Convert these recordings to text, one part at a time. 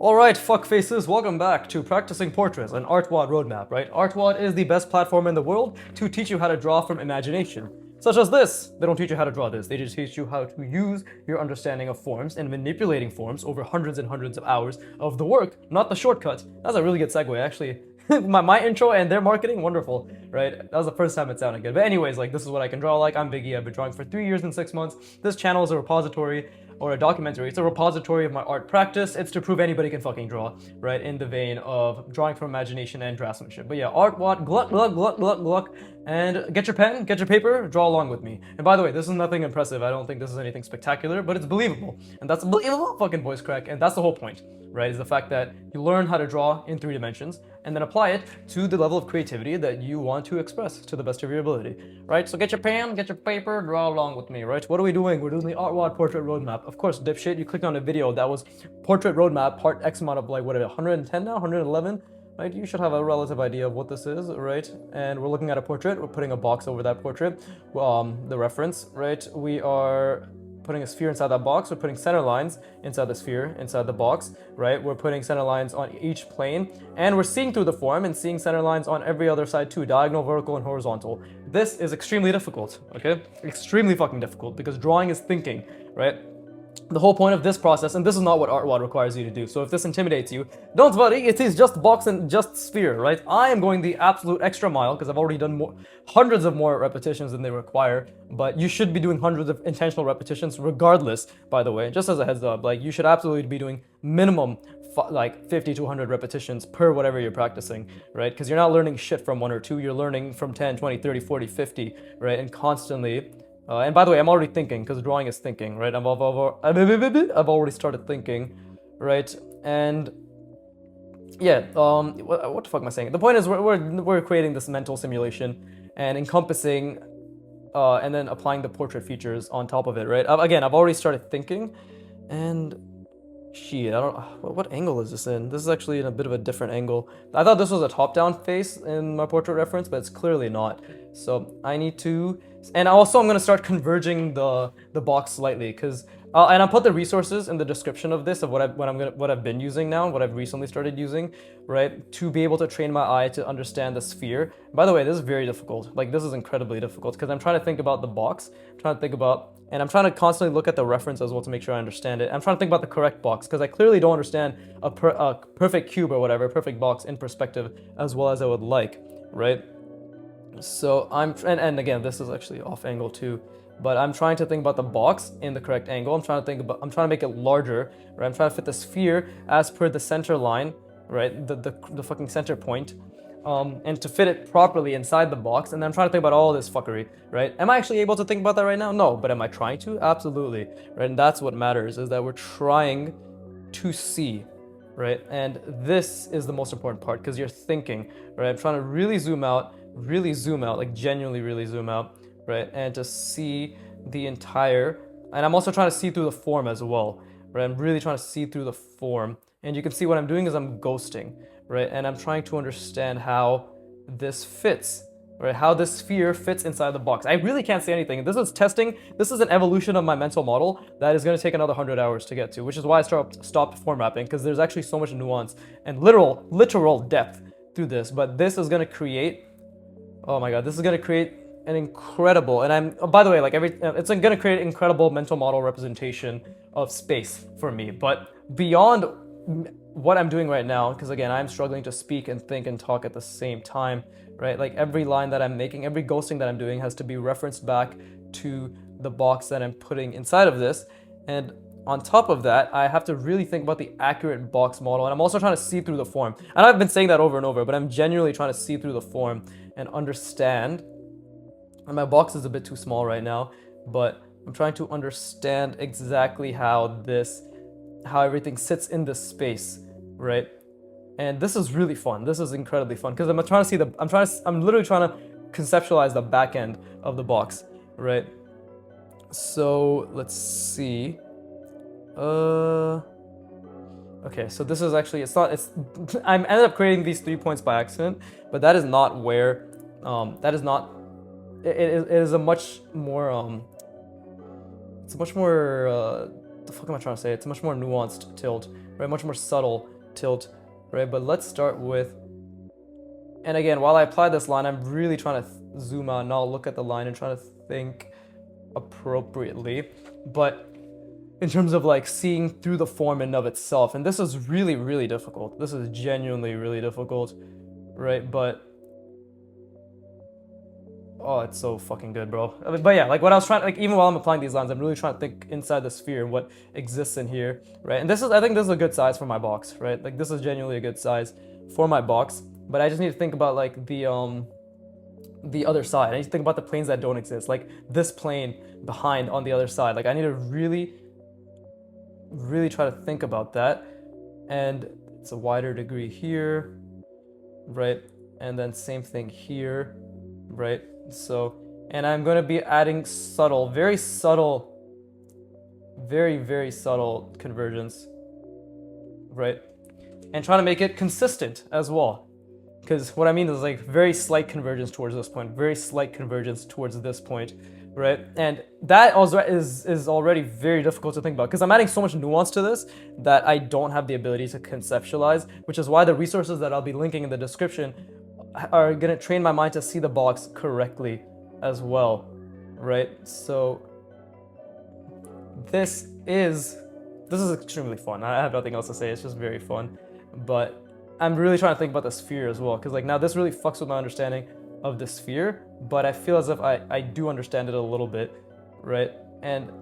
Alright, fuckfaces, welcome back to Practicing Portraits, an artwod roadmap, right? Artwod is the best platform in the world to teach you how to draw from imagination. Such as this. They don't teach you how to draw this, they just teach you how to use your understanding of forms and manipulating forms over hundreds and hundreds of hours of the work, not the shortcut. That's a really good segue, actually. my intro and their marketing, wonderful, right? That was the first time it sounded good. But anyways, like, this is what I can draw like. I'm Biggie, I've been drawing for 3 years and 6 months. This channel is a repository or a documentary. It's a repository of my art practice. It's to prove anybody can fucking draw, right? In the vein of drawing from imagination and draftsmanship. But yeah, artwod, gluck, gluck, gluck, gluck, gluck. And get your pen, get your paper, draw along with me. And by the way, this is nothing impressive. I don't think this is anything spectacular, but it's believable. And that's a believable fucking voice crack. And that's the whole point, right? Is the fact that you learn how to draw in 3 dimensions and then apply it to the level of creativity that you want to express to the best of your ability, right? So get your pen, get your paper, draw along with me, right? What are we doing? We're doing the artwod portrait roadmap. Of course, dipshit, you clicked on a video that was portrait roadmap, part X amount of, like, what, 110 now, 111? Right, you should have a relative idea of what this is, right? And we're looking at a portrait. We're putting a box over that portrait, the reference, right? We are putting a sphere inside that box. We're putting center lines inside the sphere, inside the box, right? We're putting center lines on each plane, and we're seeing through the form and seeing center lines on every other side too, diagonal, vertical, and horizontal. This is extremely difficult, okay? Extremely fucking difficult, because drawing is thinking, right? The whole point of this process, and this is not what artwod requires you to do, so if this intimidates you, don't worry, it is just box and just sphere, right? I am going the absolute extra mile, because I've already done hundreds of more repetitions than they require, but you should be doing hundreds of intentional repetitions regardless, by the way, just as a heads up. Like, you should absolutely be doing minimum like 50 to 100 repetitions per whatever you're practicing, right? Because you're not learning shit from 1 or 2, you're learning from 10, 20, 30, 40, 50, right? And constantly. And by the way, I'm already thinking, because drawing is thinking, right? I've already started thinking, right? And yeah, what the fuck am I saying? The point is, we're creating this mental simulation and encompassing, and then applying the portrait features on top of it, right? Again, I've already started thinking, and shit, I don't. What angle is this in? This is actually in a bit of a different angle. I thought this was a top-down face in my portrait reference, but it's clearly not. So I need to, and also I'm gonna start converging the box slightly, because and I'll put the resources in the description of this of what I've been using now, what I've recently started using, right, to be able to train my eye to understand the sphere. By the way, this is very difficult. Like, this is incredibly difficult, because I'm trying to think about the box, and I'm trying to constantly look at the reference as well to make sure I understand it. I'm trying to think about the correct box, because I clearly don't understand a perfect cube or whatever, perfect box in perspective as well as I would like, right? So and again, this is actually off angle too, but I'm trying to think about the box in the correct angle. I'm trying to make it larger, right? I'm trying to fit the sphere as per the center line, right? The fucking center point. And to fit it properly inside the box, and then I'm trying to think about all this fuckery, right? Am I actually able to think about that right now? No, but am I trying to? Absolutely, right? And that's what matters, is that we're trying to see, right? And this is the most important part, because you're thinking, right? I'm trying to really zoom out, like genuinely really zoom out, right? And to see the entire, and I'm also trying to see through the form as well, right? I'm really trying to see through the form, and you can see what I'm doing is I'm ghosting, right? And I'm trying to understand how this fits, right? How this sphere fits inside the box. I really can't say anything. This is testing. This is an evolution of my mental model that is going to take another 100 hours to get to, which is why I stopped form mapping, because there's actually so much nuance and literal depth through this. But this is going to create, oh my god, this is going to create an incredible, and by the way, like, it's going to create incredible mental model representation of space for me. But beyond what I'm doing right now, because again, I'm struggling to speak and think and talk at the same time, right? Like, every line that I'm making, every ghosting that I'm doing has to be referenced back to the box that I'm putting inside of this. And on top of that, I have to really think about the accurate box model, and I'm also trying to see through the form. And I've been saying that over and over, but I'm genuinely trying to see through the form and understand. And my box is a bit too small right now, but I'm trying to understand exactly how everything sits in this space, right? And this is really fun. This is incredibly fun, because I'm literally trying to conceptualize the back end of the box, right? So let's see. Okay, so this is actually, I ended up creating these 3 points by accident, but that is not where, it is a much more, it's a much more, the fuck am I trying to say? It's a much more nuanced tilt, right? Much more subtle tilt, right? But let's start with, and again, while I apply this line, I'm really trying to zoom out, not look at the line and trying to think appropriately. But in terms of like seeing through the form in and of itself, and this is really, really difficult. This is genuinely really difficult, right? But oh, it's so fucking good, bro. But yeah, like what I was trying, like even while I'm applying these lines, I'm really trying to think inside the sphere and what exists in here, right? And this is, I think this is a good size for my box, right? Like this is genuinely a good size for my box, but I just need to think about like the other side. I need to think about the planes that don't exist, like this plane behind on the other side. Like I need to really, really try to think about that. And it's a wider degree here, right? And then same thing here, right? So, and I'm going to be adding subtle, very subtle, very, very subtle convergence, right? And trying to make it consistent as well. Because what I mean is like very slight convergence towards this point, very slight convergence towards this point, right? And that also is already very difficult to think about because I'm adding so much nuance to this that I don't have the ability to conceptualize, which is why the resources that I'll be linking in the description are gonna train my mind to see the box correctly as well, right? So this is extremely fun. I have nothing else to say. It's just very fun, but I'm really trying to think about the sphere as well because like now this really fucks with my understanding of the sphere, but I feel as if I do understand it a little bit, right? And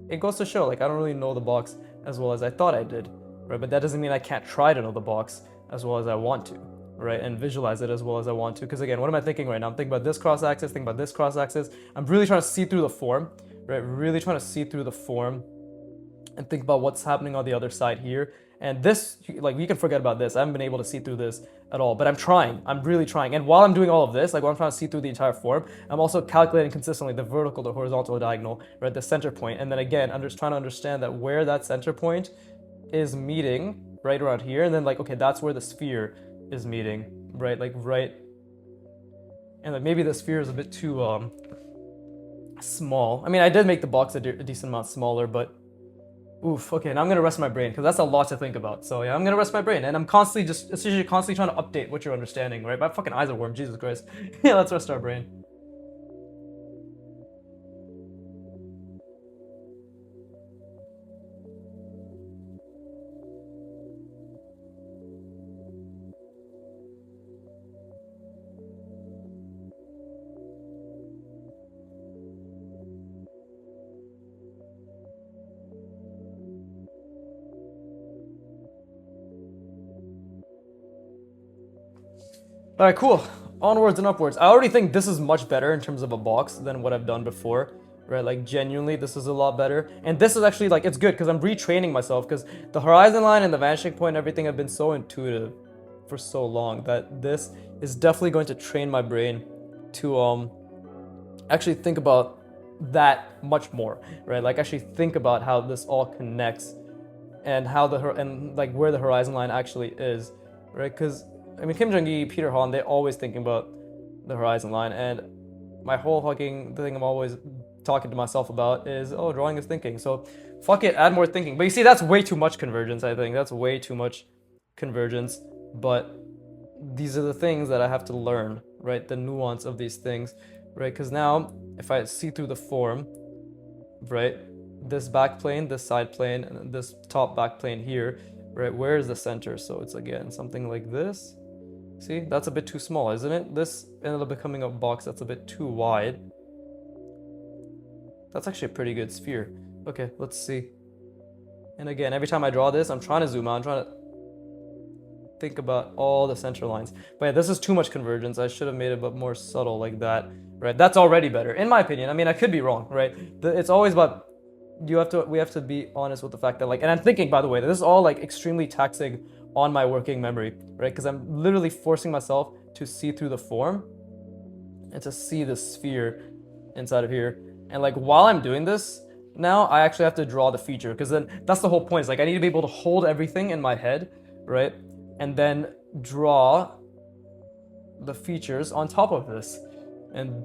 it goes to show like I don't really know the box as well as I thought I did, right? But that doesn't mean I can't try to know the box as well as I want to, right? And visualize it as well as I want to. Because again, what am I thinking right now? I'm thinking about this cross axis, thinking about this cross axis. I'm really trying to see through the form, right? Really trying to see through the form and think about what's happening on the other side here. And this, like, we can forget about this. I haven't been able to see through this at all, but I'm trying. I'm really trying. And while I'm doing all of this, like while I'm trying to see through the entire form, I'm also calculating consistently the vertical, the horizontal, the diagonal, right? The center point. And then again, I'm just trying to understand that where that center point is meeting right around here. And then like, okay, that's where the sphere is meeting, right? Like right. And like maybe the sphere is a bit too small. I mean, I did make the box a decent amount smaller, but oof, okay, now I'm gonna rest my brain because that's a lot to think about. So yeah, I'm gonna rest my brain, and I'm constantly constantly trying to update what you're understanding, right? My fucking eyes are warm, Jesus Christ. Yeah, let's rest our brain. All right, cool. Onwards and upwards. I already think this is much better in terms of a box than what I've done before, right? Like genuinely, this is a lot better. And this is actually like, it's good because I'm retraining myself because the horizon line and the vanishing point and everything have been so intuitive for so long that this is definitely going to train my brain to actually think about that much more, right? Like actually think about how this all connects and how like where the horizon line actually is, right? Because I mean, Kim Jong-gi, Peter Han, they're always thinking about the horizon line, and my whole fucking thing I'm always talking to myself about is, oh, drawing is thinking. So fuck it, add more thinking. But you see, that's way too much convergence, I think. That's way too much convergence. But these are the things that I have to learn, right? The nuance of these things, right? Because now, if I see through the form, right? This back plane, this side plane, and this top back plane here, right? Where is the center? So it's again something like this. See, that's a bit too small, isn't it? This ended up becoming a box that's a bit too wide. That's actually a pretty good sphere. Okay, let's see. And again, every time I draw this, I'm trying to zoom out. I'm trying to think about all the center lines. But yeah, this is too much convergence. I should have made it a bit more subtle like that, right? That's already better, in my opinion. I mean, I could be wrong, right? It's always about, we have to be honest with the fact that like, and I'm thinking, by the way, that this is all like extremely taxing on my working memory, right? Because I'm literally forcing myself to see through the form and to see the sphere inside of here. And like while I'm doing this, now I actually have to draw the feature because then that's the whole point. Is like I need to be able to hold everything in my head, right? And then draw the features on top of this. And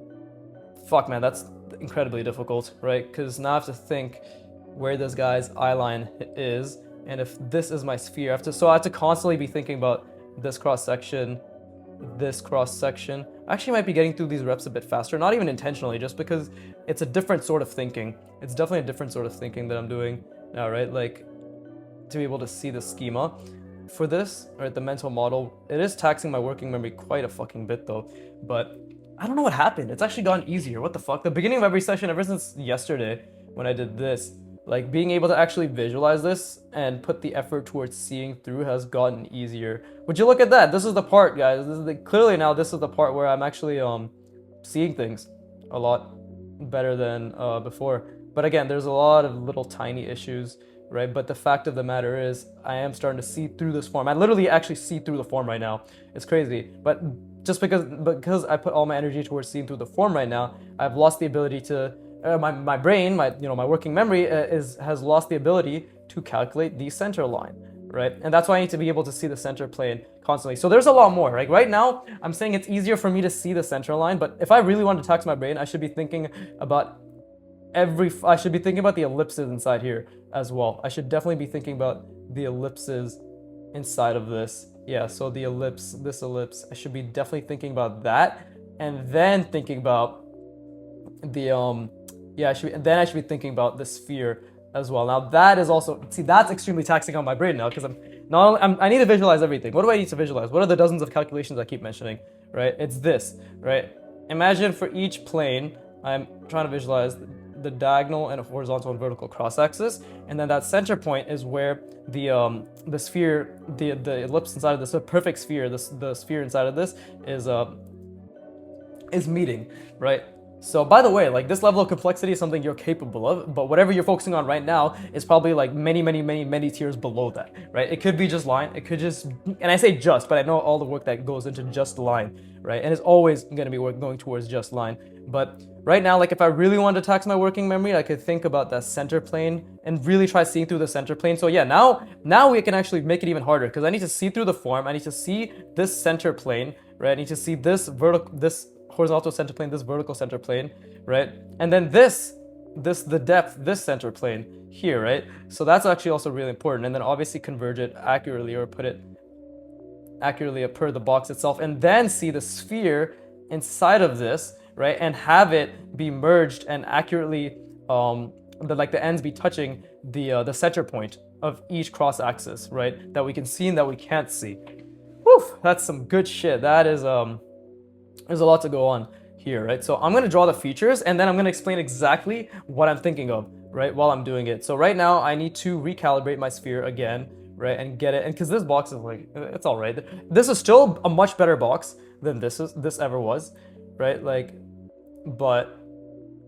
fuck man, that's incredibly difficult, right? Because now I have to think where this guy's eye line is, And if this is my sphere, so I have to constantly be thinking about this cross section, this cross section. I actually might be getting through these reps a bit faster, not even intentionally, just because it's a different sort of thinking. It's definitely a different sort of thinking that I'm doing now, right? Like, to be able to see the schema. For this, right, the mental model, it is taxing my working memory quite a fucking bit though, but I don't know what happened. It's actually gotten easier. What the fuck? The beginning of every session, ever since yesterday when I did this, like being able to actually visualize this and put the effort towards seeing through has gotten easier. Would you look at that? This is the part, guys. This is clearly now this is the part where I'm actually seeing things a lot better than before. But again, there's a lot of little tiny issues, right? But the fact of the matter is, I am starting to see through this form. I literally actually see through the form right now. It's crazy. But just because I put all my energy towards seeing through the form right now, I've lost the ability to my brain, my working memory has lost the ability to calculate the center line, right? And that's why I need to be able to see the center plane constantly. So there's a lot more. Like right now, I'm saying it's easier for me to see the center line, but if I really want to tax my brain, I should be thinking about the ellipses inside here as well. I should definitely be thinking about the ellipses inside of this. Yeah, so the ellipse, this ellipse, I should be definitely thinking about that, and then thinking about the I should be thinking about the sphere as well. Now that is also, see, that's extremely taxing on my brain now, because I need to visualize everything. What do I need to visualize? What are the dozens of calculations I keep mentioning, right? It's this, right? Imagine for each plane, I'm trying to visualize the diagonal and horizontal and vertical cross axis, and then that center point is where the sphere, the ellipse inside of this, a perfect sphere, the sphere inside of this is meeting, right? So by the way, like this level of complexity is something you're capable of, but whatever you're focusing on right now is probably like many tiers below that, right? It could be just line, it could just, and I say just, but I know all the work that goes into just line, right? And it's always gonna be going towards just line. But right now, like if I really wanted to tax my working memory, I could think about that center plane and really try seeing through the center plane. So yeah, now we can actually make it even harder, because I need to see through the form, I need to see this center plane, right? I need to see this horizontal center plane, this vertical center plane, right? And then the depth, this center plane here, right? So that's actually also really important. And then obviously converge it accurately, or put it accurately per the box itself, and then see the sphere inside of this, right? And have it be merged and accurately, the ends be touching the center point of each cross axis, right? That we can see and that we can't see. Whew, that's some good shit. That is there's a lot to go on here, right? So I'm gonna draw the features, and then I'm gonna explain exactly what I'm thinking of, right, while I'm doing it. So right now I need to recalibrate my sphere again, right, and get it, and because this box is like, it's all right. This is still a much better box than this ever was, right? Like, but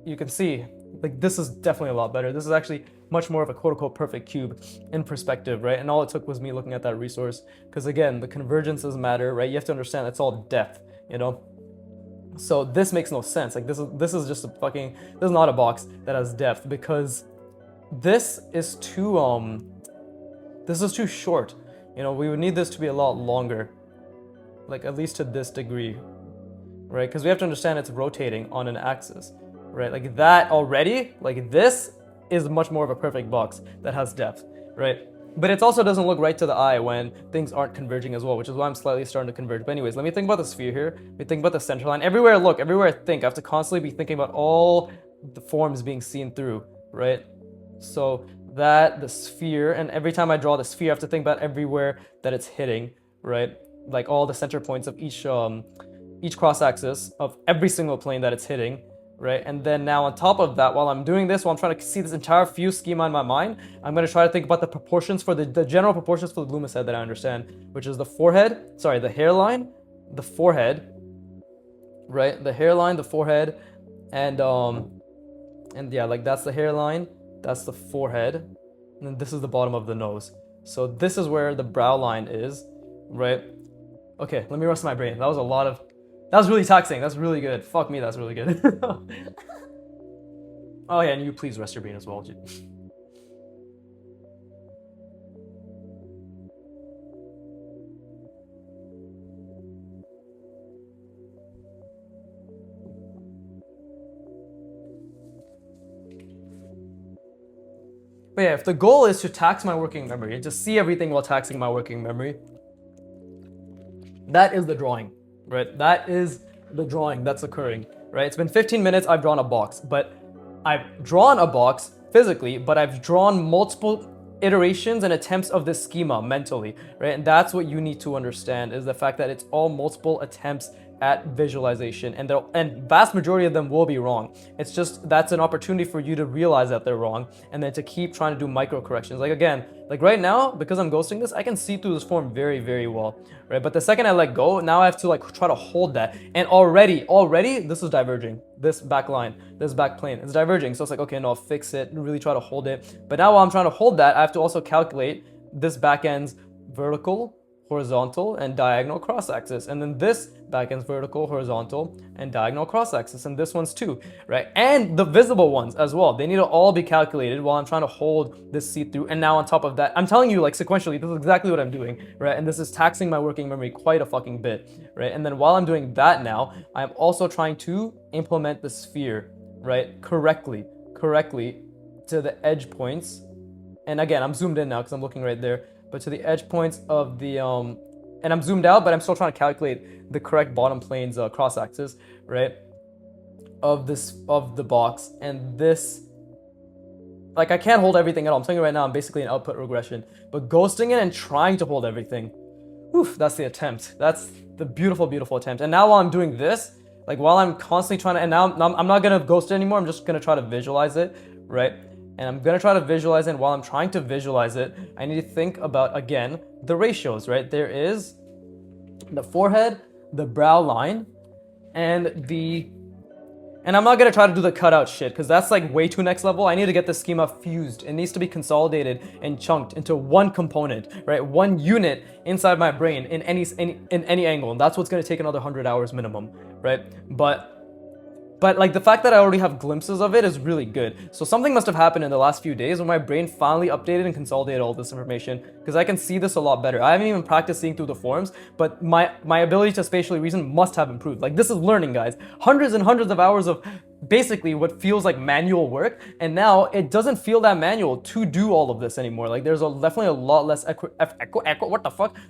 you can see, like, this is definitely a lot better. This is actually much more of a quote-unquote perfect cube in perspective, right? And all it took was me looking at that resource, because again, the convergences matter, right? You have to understand it's all depth, you know? So this makes no sense. Like this is just this is not a box that has depth, because this is too short. You know, we would need this to be a lot longer, like at least to this degree, right? Because we have to understand it's rotating on an axis, right? Like that already, like this is much more of a perfect box that has depth, right? But it also doesn't look right to the eye when things aren't converging as well, which is why I'm slightly starting to converge. But anyways, let me think about the sphere here. Let me think about the center line. Everywhere I look, everywhere I think, I have to constantly be thinking about all the forms being seen through, right? So the sphere, and every time I draw the sphere, I have to think about everywhere that it's hitting, right? Like all the center points of each cross axis of every single plane that it's hitting, right? And then now on top of that, while I'm doing this, while I'm trying to see this entire fuse schema in my mind, I'm going to try to think about the proportions for the general proportions for the Loomis head that I understand, which is the hairline, the forehead, right? The hairline, the forehead, and yeah, like that's the hairline, that's the forehead, and then this is the bottom of the nose. So this is where the brow line is, right? Okay, let me rest my brain. That was really taxing. That's really good. Fuck me, that's really good. Oh yeah, and you please rest your brain as well. But But yeah, if the goal is to tax my working memory and to see everything while taxing my working memory, that is the drawing, right? That is the drawing that's occurring, right? It's been 15 minutes, I've drawn a box, but I've drawn a box physically, but I've drawn multiple iterations and attempts of this schema mentally, right? And that's what you need to understand, is the fact that it's all multiple attempts at visualization, and vast majority of them will be wrong. It's just, that's an opportunity for you to realize that they're wrong, and then to keep trying to do micro corrections. Like again, like right now, because I'm ghosting this, I can see through this form very, very well, right? But the second I let go, now I have to like try to hold that, and already this is diverging. This back line, this back plane, it's diverging. So it's like, okay, no, I'll fix it, really try to hold it. But now while I'm trying to hold that, I have to also calculate this back end's vertical, horizontal, and diagonal cross-axis, and then this back end's vertical, horizontal, and diagonal cross-axis, and this one's too, right? And the visible ones as well. They need to all be calculated while I'm trying to hold this see-through. And now on top of that, I'm telling you, like, sequentially, this is exactly what I'm doing, right? And this is taxing my working memory quite a fucking bit, right? And then while I'm doing that now, I'm also trying to implement the sphere, right, correctly to the edge points. And again, I'm zoomed in now because I'm looking right there, but to the edge points of the, and I'm zoomed out, but I'm still trying to calculate the correct bottom plane's cross-axis, right, of the box. And this, like, I can't hold everything at all. I'm telling you right now, I'm basically an output regression, but ghosting it and trying to hold everything, oof, that's the attempt. That's the beautiful, beautiful attempt. And now while I'm doing this, like while I'm constantly trying to, and now I'm not gonna ghost it anymore, I'm just gonna try to visualize it, right? And I'm gonna try to visualize it, and while I'm trying to visualize it, I need to think about, again, the ratios, right? There is the forehead, the brow line, and I'm not gonna try to do the cutout shit, because that's like way too next level. I need to get the schema fused. It needs to be consolidated and chunked into one component, right? One unit inside my brain in any angle, and that's what's gonna take another 100 hours minimum, right? But like the fact that I already have glimpses of it is really good. So something must have happened in the last few days when my brain finally updated and consolidated all this information, because I can see this a lot better. I haven't even practiced seeing through the forms, but my ability to spatially reason must have improved. Like, this is learning, guys. Hundreds and hundreds of hours of basically what feels like manual work, and now it doesn't feel that manual to do all of this anymore. Like, there's definitely a lot less a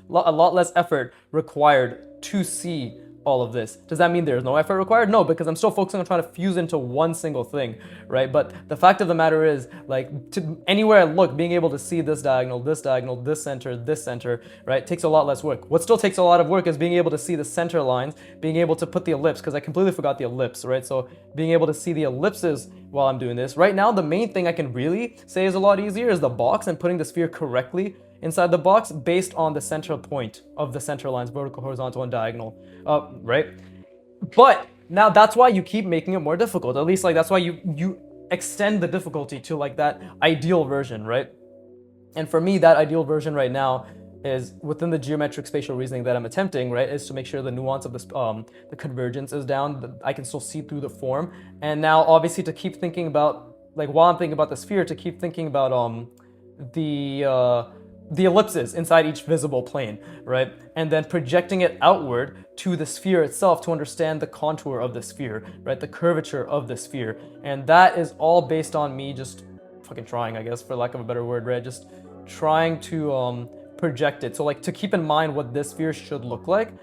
lot less effort required to see all of this. Does that mean there's no effort required? No, because I'm still focusing on trying to fuse into one single thing, right? But the fact of the matter is, like, to anywhere I look, being able to see this diagonal, this center, right, takes a lot less work. What still takes a lot of work is being able to see the center lines, being able to put the ellipse, because I completely forgot the ellipse, right? So being able to see the ellipses while I'm doing this. Right now, the main thing I can really say is a lot easier is the box and putting the sphere correctly inside the box based on the central point of the center lines, vertical, horizontal, and diagonal, right? But now that's why you keep making it more difficult. At least, like, that's why you extend the difficulty to like that ideal version, right? And for me, that ideal version right now is within the geometric spatial reasoning that I'm attempting, right, is to make sure the nuance of this, the convergence is down, that I can still see through the form. And now obviously to keep thinking about, like, while I'm thinking about the sphere, to keep thinking about the ellipses inside each visible plane, right? And then projecting it outward to the sphere itself to understand the contour of the sphere, right? The curvature of the sphere. And that is all based on me just fucking trying, I guess, for lack of a better word, right? Just trying to project it. So, like, to keep in mind what this sphere should look like,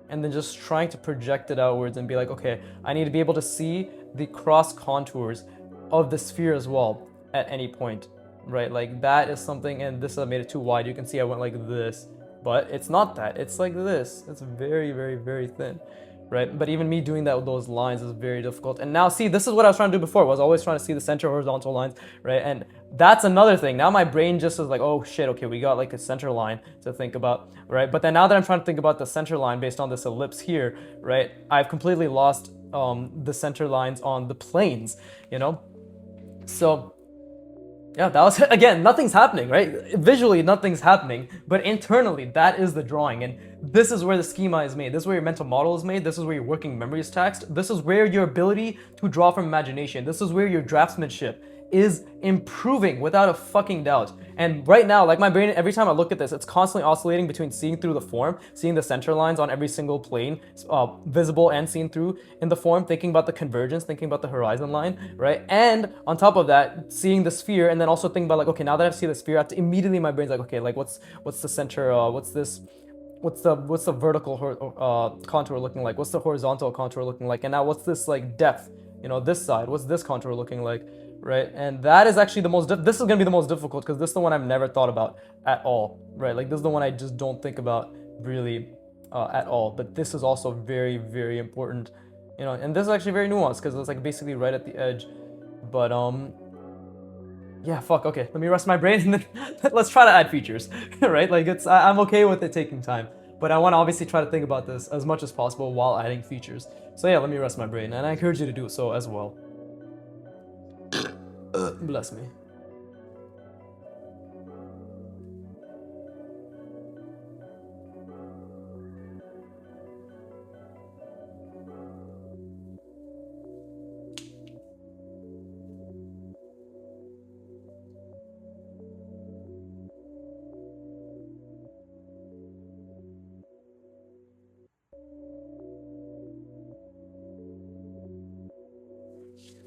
and then just trying to project it outwards and be like, okay, I need to be able to see the cross contours of the sphere as well at any point. Right, like that is something, and this I made it too wide. You can see I went like this, but it's not that. It's like this. It's very, very, very thin, right? But even me doing that with those lines is very difficult. And now, see, this is what I was trying to do before. I was always trying to see the center horizontal lines, right? And that's another thing. Now my brain just is like, oh shit, okay, we got like a center line to think about, right? But then now that I'm trying to think about the center line based on this ellipse here, right, I've completely lost the center lines on the planes, you know? So yeah, that was, again, nothing's happening, right? Visually, nothing's happening, but internally, that is the drawing. And this is where the schema is made. This is where your mental model is made. This is where your working memory is taxed. This is where your ability to draw from imagination. This is where your draftsmanship is improving without a fucking doubt. And right now, like my brain, every time I look at this, it's constantly oscillating between seeing through the form, seeing the center lines on every single plane, visible and seen through in the form, thinking about the convergence, thinking about the horizon line, right? And on top of that, seeing the sphere, and then also thinking about like, okay, now that I've seen the sphere, I have to immediately, my brain's like, okay, like what's the center, what's the vertical contour looking like? What's the horizontal contour looking like? And now what's this like depth? You know, this side, what's this contour looking like, right? And that is actually the most, this is gonna be the most difficult because this is the one I've never thought about at all, right? Like this is the one I just don't think about really at all. But this is also very, very important, you know, and this is actually very nuanced because it's like basically right at the edge. But yeah, fuck, okay, let me rest my brain and then let's try to add features, right? Like I'm okay with it taking time, but I want to obviously try to think about this as much as possible while adding features. So yeah, let me rest my brain, and I encourage you to do so as well. Bless me.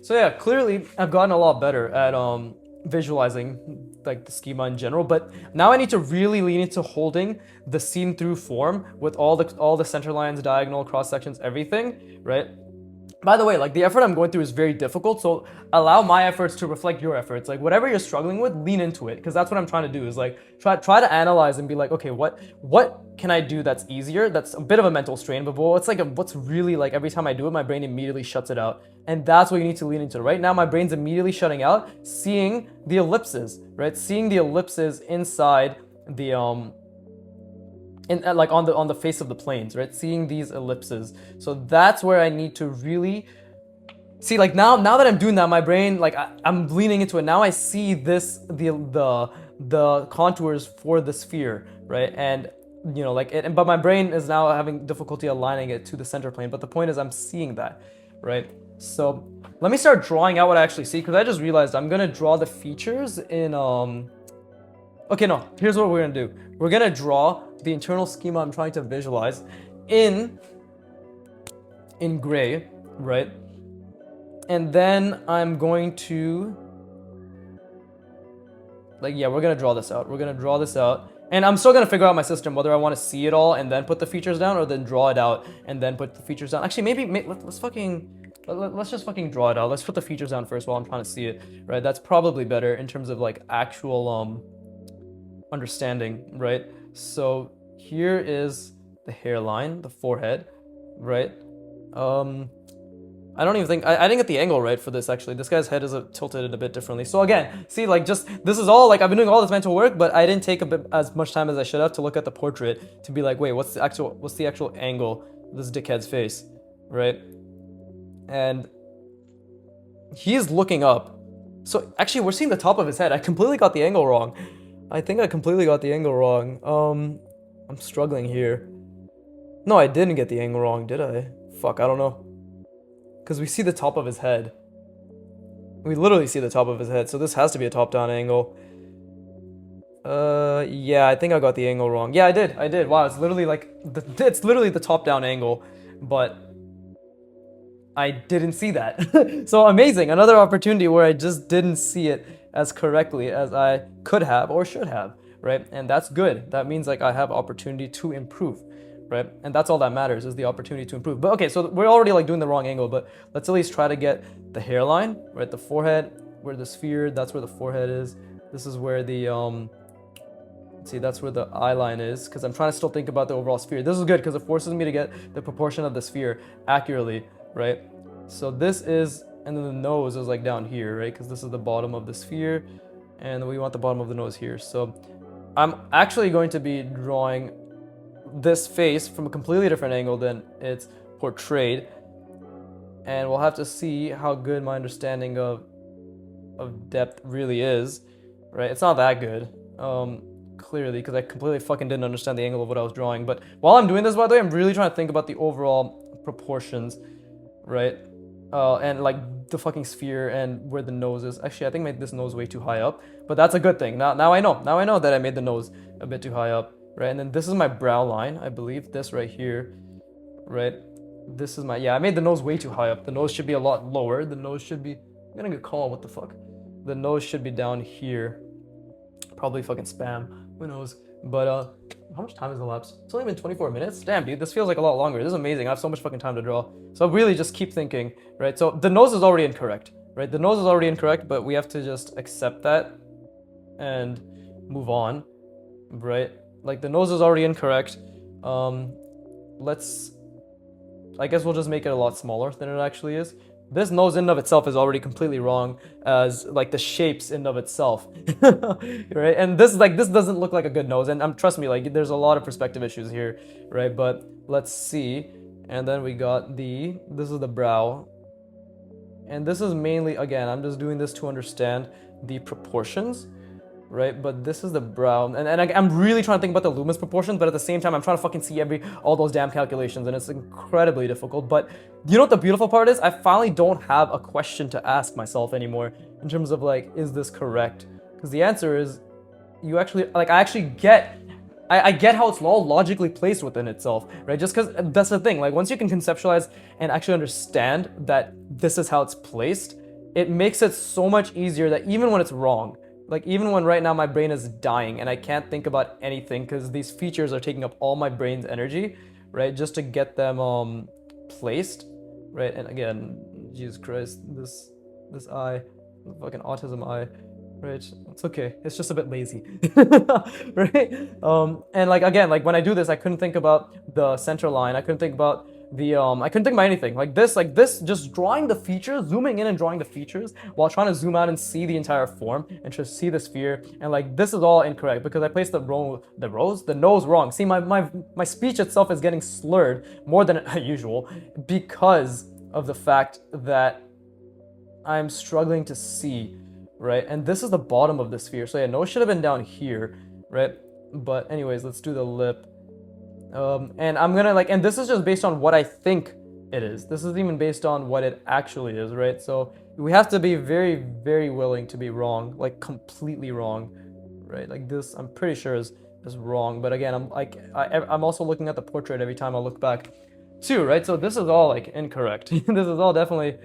So yeah, clearly I've gotten a lot better at visualizing like the schema in general, but now I need to really lean into holding the seen through form with all the center lines, diagonal, cross sections, everything, right? By the way, like the effort I'm going through is very difficult, so allow my efforts to reflect your efforts. Like whatever you're struggling with, lean into it, because that's what I'm trying to do. Is like try to analyze and be like, okay, what can I do that's easier? That's a bit of a mental strain, but what's really like every time I do it, my brain immediately shuts it out, and that's what you need to lean into. Right now, my brain's immediately shutting out, seeing the ellipses, right? Seeing the ellipses inside the like on the face of the planes, right? Seeing these ellipses. So that's where I need to really see. Like now that I'm doing that, my brain, like I'm leaning into it. Now I see the contours for the sphere, right? And you know, like it. But my brain is now having difficulty aligning it to the center plane. But the point is, I'm seeing that, right? So let me start drawing out what I actually see, because I just realized I'm gonna draw the features in Okay, no, here's what we're gonna do. We're gonna draw the internal schema I'm trying to visualize in gray, right? And then I'm going to, like, yeah, we're gonna draw this out. We're gonna draw this out. And I'm still gonna figure out my system, whether I wanna see it all and then put the features down, or then draw it out and then put the features down. Actually, let's just fucking draw it out. Let's put the features down first while I'm trying to see it, right? That's probably better in terms of like actual, understanding, right? So here is the hairline, the forehead, right? I don't even think I didn't get the angle right for this actually. This guy's head is tilted a bit differently. So again, see, like just this is all like I've been doing all this mental work, but I didn't take as much time as I should have to look at the portrait to be like, wait, what's the actual angle of this dickhead's face, right? And he's looking up. So actually, we're seeing the top of his head. I completely got the angle wrong. I think I completely got the angle wrong. I'm struggling here. No, I didn't get the angle wrong, did I? Fuck, I don't know. Because we see the top of his head. We literally see the top of his head, so this has to be a top-down angle. Yeah, I think I got the angle wrong. Yeah, I did. Wow, it's literally like, it's literally the top-down angle, but I didn't see that. So amazing, another opportunity where I just didn't see it as correctly as I could have or should have, right? And that's good. That means like I have opportunity to improve, right? And that's all that matters, is the opportunity to improve. But okay, so we're already like doing the wrong angle, but let's at least try to get the hairline, right? The forehead, where the sphere, that's where the forehead is. This is where the, let's see, that's where the eye line is, because I'm trying to still think about the overall sphere. This is good because it forces me to get the proportion of the sphere accurately, right? So this is, and then the nose is like down here, right? Because this is the bottom of the sphere, and we want the bottom of the nose here. So I'm actually going to be drawing this face from a completely different angle than it's portrayed, and we'll have to see how good my understanding of depth really is, right? It's not that good, clearly, because I completely fucking didn't understand the angle of what I was drawing. But while I'm doing this, by the way, I'm really trying to think about the overall proportions, right? And like the fucking sphere and where the nose is. Actually, I think I made this nose way too high up, but that's a good thing. Now I know. Now I know that I made the nose a bit too high up, right? And then this is my brow line, I believe. This right here, right? This is my, yeah, I made the nose way too high up. The nose should be a lot lower. The nose should be, I'm gonna get called, what the fuck? The nose should be down here. Probably fucking spam, who knows? But how much time has elapsed? It's only been 24 minutes? Damn, dude, this feels like a lot longer. This is amazing. I have so much fucking time to draw. So really just keep thinking, right? So the nose is already incorrect, right? The nose is already incorrect, but we have to just accept that and move on, right? Like the nose is already incorrect. I guess we'll just make it a lot smaller than it actually is. This nose in and of itself is already completely wrong as like the shapes in and of itself, right? And this doesn't look like a good nose. And trust me, like there's a lot of perspective issues here, right? But let's see. And then we got this is the brow. And this is mainly, again, I'm just doing this to understand the proportions, right? But this is the brow, and I'm really trying to think about the lumens proportions, but at the same time, I'm trying to fucking see all those damn calculations, and it's incredibly difficult. But you know what the beautiful part is? I finally don't have a question to ask myself anymore in terms of like, is this correct? Because the answer is, you actually, like, I get how it's all logically placed within itself, right? Just because that's the thing, like once you can conceptualize and actually understand that this is how it's placed, it makes it so much easier that even when it's wrong, like even when right now my brain is dying and I can't think about anything because these features are taking up all my brain's energy, right? Just to get them placed, right? And again, Jesus Christ, this eye, the fucking autism eye, right? It's okay. It's just a bit lazy, right? And like again, like when I do this, I couldn't think about the center line. I couldn't think about I couldn't think about anything like this, just drawing the features, zooming in and drawing the features while trying to zoom out and see the entire form and just see the sphere. And like this is all incorrect because I placed the nose wrong. See, my speech itself is getting slurred more than usual because of the fact that I'm struggling to see, right? And this is the bottom of the sphere. So yeah, nose should have been down here, right? But anyways, let's do the lip. And I'm gonna and this is just based on what I think it is. This isn't even based on what it actually is, right? So we have to be very, very willing to be wrong, like completely wrong, right? Like this, I'm pretty sure is wrong. But again, I'm also looking at the portrait every time I look back too, right? So this is all like incorrect. This is all definitely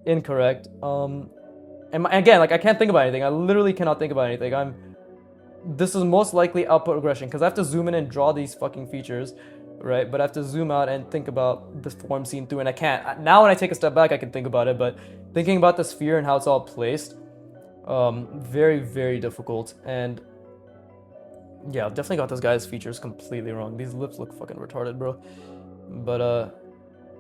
incorrect. And again, like I can't think about anything. I literally cannot think about anything. This is most likely output regression because I have to zoom in and draw these fucking features, right? But I have to zoom out and think about the form seen through, and I can't. Now when I take a step back, I can think about it, but thinking about the sphere and how it's all placed, very, very difficult. And yeah, I've definitely got this guy's features completely wrong. These lips look fucking retarded, bro. But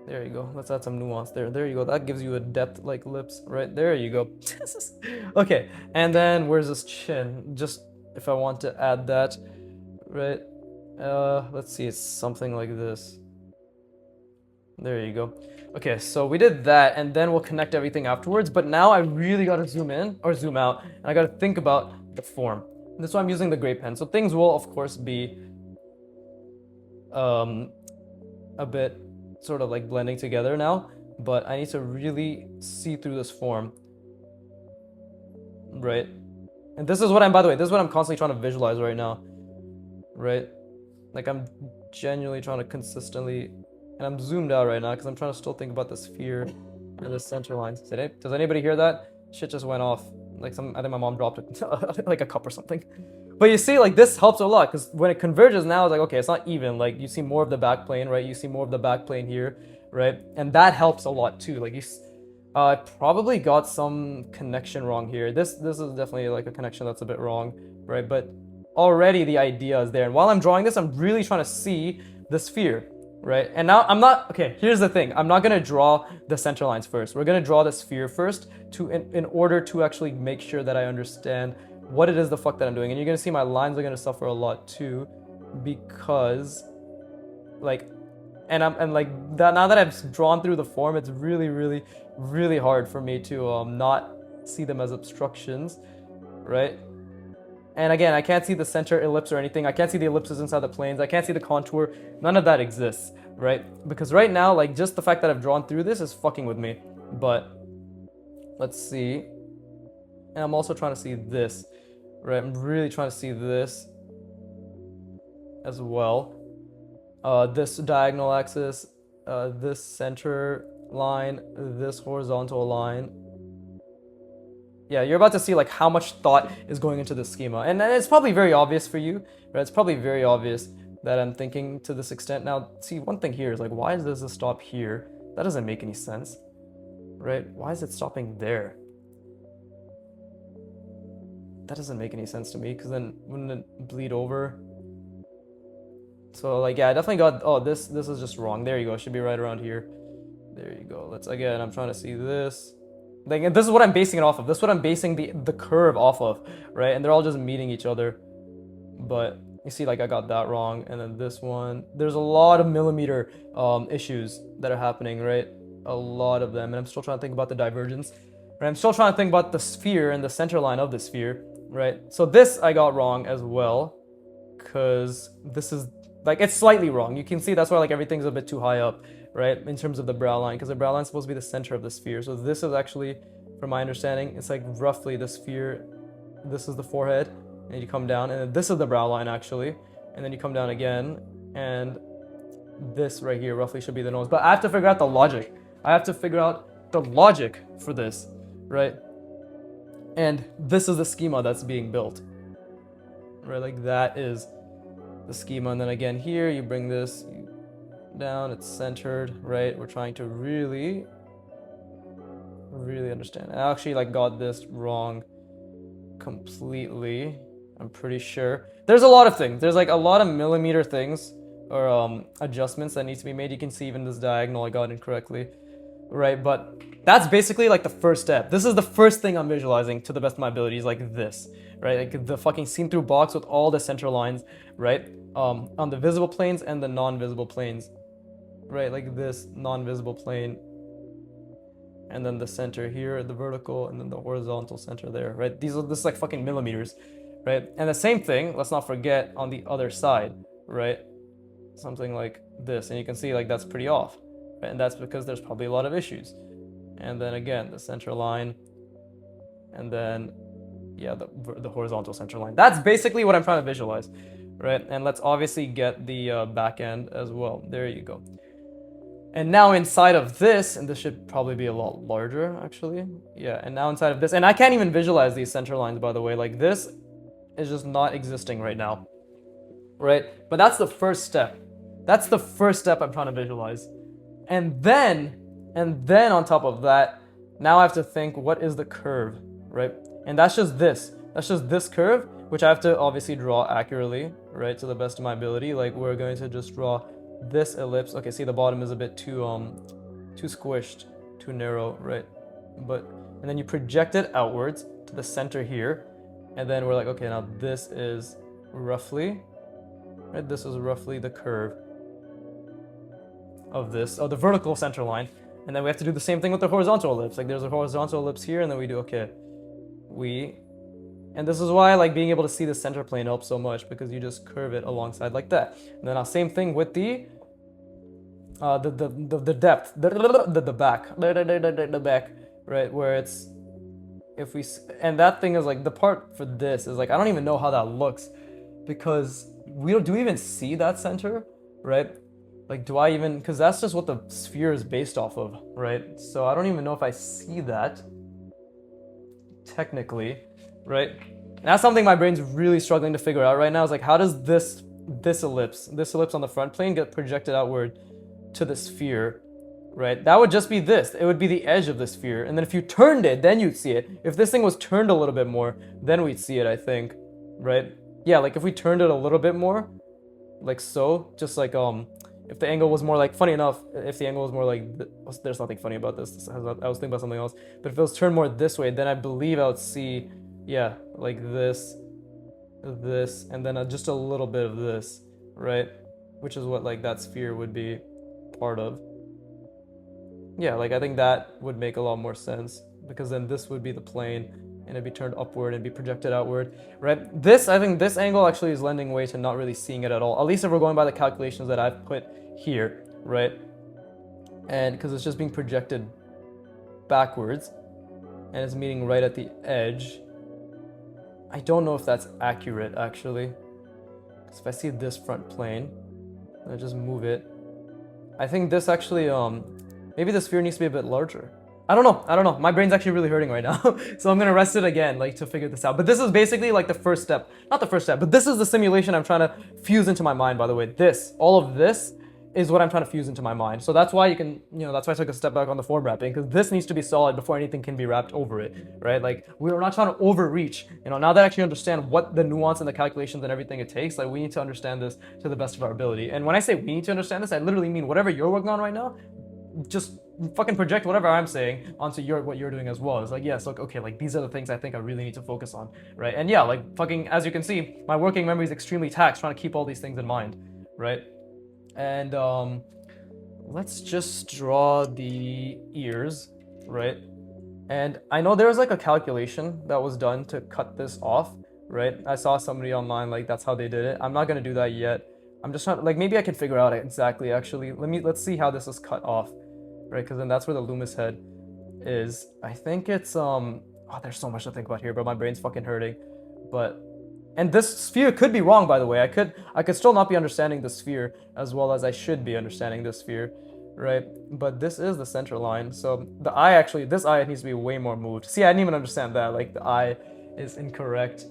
there you go. Let's add some nuance there. There you go. That gives you a depth like lips, right? There you go. Okay, and then where's this chin? Just if I want to add that, right? Let's see, it's something like this. There you go. Okay, so we did that, and then we'll connect everything afterwards. But now I really gotta zoom in or zoom out, and I gotta think about the form. And that's why I'm using the gray pen. So things will, of course, be a bit sort of like blending together now. But I need to really see through this form, right? And this is what by the way, this is what I'm constantly trying to visualize right now, right? Like I'm genuinely trying to consistently, and I'm zoomed out right now because I'm trying to still think about the sphere and the center lines. Does anybody hear that? Shit just went off. Like I think my mom dropped it, like a cup or something. But you see, like this helps a lot because when it converges now, it's like, okay, it's not even. Like you see more of the back plane, right? You see more of the back plane here, right? And that helps a lot too. Like I probably got some connection wrong here. This is definitely like a connection that's a bit wrong, right? But already the idea is there. And while I'm drawing this, I'm really trying to see the sphere, right? And now okay, here's the thing. I'm not gonna draw the center lines first. We're gonna draw the sphere first in order to actually make sure that I understand what it is the fuck that I'm doing. And you're gonna see my lines are gonna suffer a lot too because like, and like that, now that I've drawn through the form, it's really, really, really hard for me to not see them as obstructions, right? And again, I can't see the center ellipse or anything. I can't see the ellipses inside the planes. I can't see the contour. None of that exists, right? Because right now, like just the fact that I've drawn through this is fucking with me. But let's see. And I'm also trying to see this, right? I'm really trying to see this as well. This diagonal axis, this center line, this horizontal line. Yeah, you're about to see like how much thought is going into this schema. And it's probably very obvious for you, right? It's probably very obvious that I'm thinking to this extent. Now, see, one thing here is like, why does this stop here? That doesn't make any sense, right? Why is it stopping there? That doesn't make any sense to me, because then wouldn't it bleed over? So like, yeah, I definitely got, oh, this is just wrong. There you go, it should be right around here. There you go. Let's, again, I'm trying to see this. Like, this is what I'm basing it off of. This is what I'm basing the curve off of, right? And they're all just meeting each other. But you see, like, I got that wrong. And then this one, there's a lot of millimeter issues that are happening, right? A lot of them. And I'm still trying to think about the divergence. Right? I'm still trying to think about the sphere and the center line of the sphere, right? So this I got wrong as well, because this is, like, it's slightly wrong. You can see that's why, like, everything's a bit too high up, right, in terms of the brow line, because the brow line is supposed to be the center of the sphere. So this is actually, from my understanding, it's like roughly the sphere. This is the forehead, and you come down, and then this is the brow line actually, and then you come down again, and this right here roughly should be the nose. But I have to figure out the logic. I have to figure out the logic for this, right? And this is the schema that's being built, right? Like, that is the schema. And then again here, you bring this down, it's centered, right? We're trying to really understand. I actually, like, got this wrong completely, I'm pretty sure. There's a lot of things. There's, like, a lot of millimeter things or adjustments that need to be made. You can see even this diagonal I got incorrectly, right? But that's basically, like, the first step. This is the first thing I'm visualizing to the best of my abilities, like this, right? Like the fucking seen-through box with all the center lines, right? On the visible planes and the non-visible planes, right? Like this non-visible plane, and then the center here, the vertical, and then the horizontal center there, right? This is like fucking millimeters, right? And the same thing, let's not forget, on the other side, right? Something like this, and you can see, like, that's pretty off, right? And that's because there's probably a lot of issues. And then again, the center line, and then, yeah, the horizontal center line. That's basically what I'm trying to visualize, right? And let's obviously get the back end as well. There you go. And now inside of this, and this should probably be a lot larger, actually. Yeah, and now inside of this, and I can't even visualize these center lines, by the way. Like, this is just not existing right now, right? But that's the first step. That's the first step I'm trying to visualize. And then on top of that, now I have to think, what is the curve, right? And that's just this. That's just this curve, which I have to obviously draw accurately, right, to the best of my ability. Like, we're going to just draw this ellipse. Okay, see, the bottom is a bit too squished, too narrow, right? And then you project it outwards to the center here, and then we're like, okay, now this is roughly, right? This is roughly the curve of this, of the vertical center line. And then we have to do the same thing with the horizontal ellipse. Like, there's a horizontal ellipse here, and then we do, okay, and this is why, like, being able to see the center plane helps so much, because you just curve it alongside like that. And then same thing with the depth, the back, right, where it's, and that thing is, like, the part for this is, like, I don't even know how that looks, because do we even see that center, right? Like, do I even, because that's just what the sphere is based off of, right? So I don't even know if I see that technically, right? And that's something my brain's really struggling to figure out right now, is like, how does this ellipse on the front plane get projected outward to the sphere, right? That would just be this. It would be the edge of the sphere. And then if you turned it, then you'd see it. If this thing was turned a little bit more, then we'd see it, I think, right? Yeah, like, if we turned it a little bit more, like so, just like, if the angle was more, like, funny enough, if the angle was more like, there's nothing funny about this. I was thinking about something else. But if it was turned more this way, then I believe I would see, yeah, like this, and then just a little bit of this, right? Which is what, like, that sphere would be part of. Yeah, like, I think that would make a lot more sense, because then this would be the plane, and it'd be turned upward and be projected outward, right? I think this angle actually is lending way to not really seeing it at all, at least if we're going by the calculations that I've put here, right? And because it's just being projected backwards, and it's meeting right at the edge. I don't know if that's accurate, actually. Because if I see this front plane, I just move it. I think this actually, maybe the sphere needs to be a bit larger. I don't know. My brain's actually really hurting right now. So I'm gonna rest it again, like, to figure this out. But this is basically like the first step. Not the first step, but this is the simulation I'm trying to fuse into my mind, by the way. All of this is what I'm trying to fuse into my mind. So that's why that's why I took a step back on the form wrapping, because this needs to be solid before anything can be wrapped over it, right? Like, we're not trying to overreach. Now that I actually understand what the nuance and the calculations and everything it takes, like, we need to understand this to the best of our ability. And when I say we need to understand this, I literally mean whatever you're working on right now, just fucking project whatever I'm saying onto what you're doing as well. It's like, yes, look, okay, like, these are the things I think I really need to focus on, right? And yeah, like, fucking, as you can see, my working memory is extremely taxed trying to keep all these things in mind, right? And let's just draw the ears, right? And I know there was like a calculation that was done to cut this off, right? I saw somebody online, like, that's how they did it. I'm not gonna do that yet. I'm just trying, like, maybe I can figure out exactly, actually. Let's see how this is cut off, right? Because then that's where the Loomis head is. I think it's, oh, there's so much to think about here, but my brain's fucking hurting. And this sphere could be wrong, by the way. I could still not be understanding the sphere as well as I should be understanding the sphere, right? But this is the center line. So the eye, actually, this eye needs to be way more moved. See, I didn't even understand that. Like, the eye is incorrect.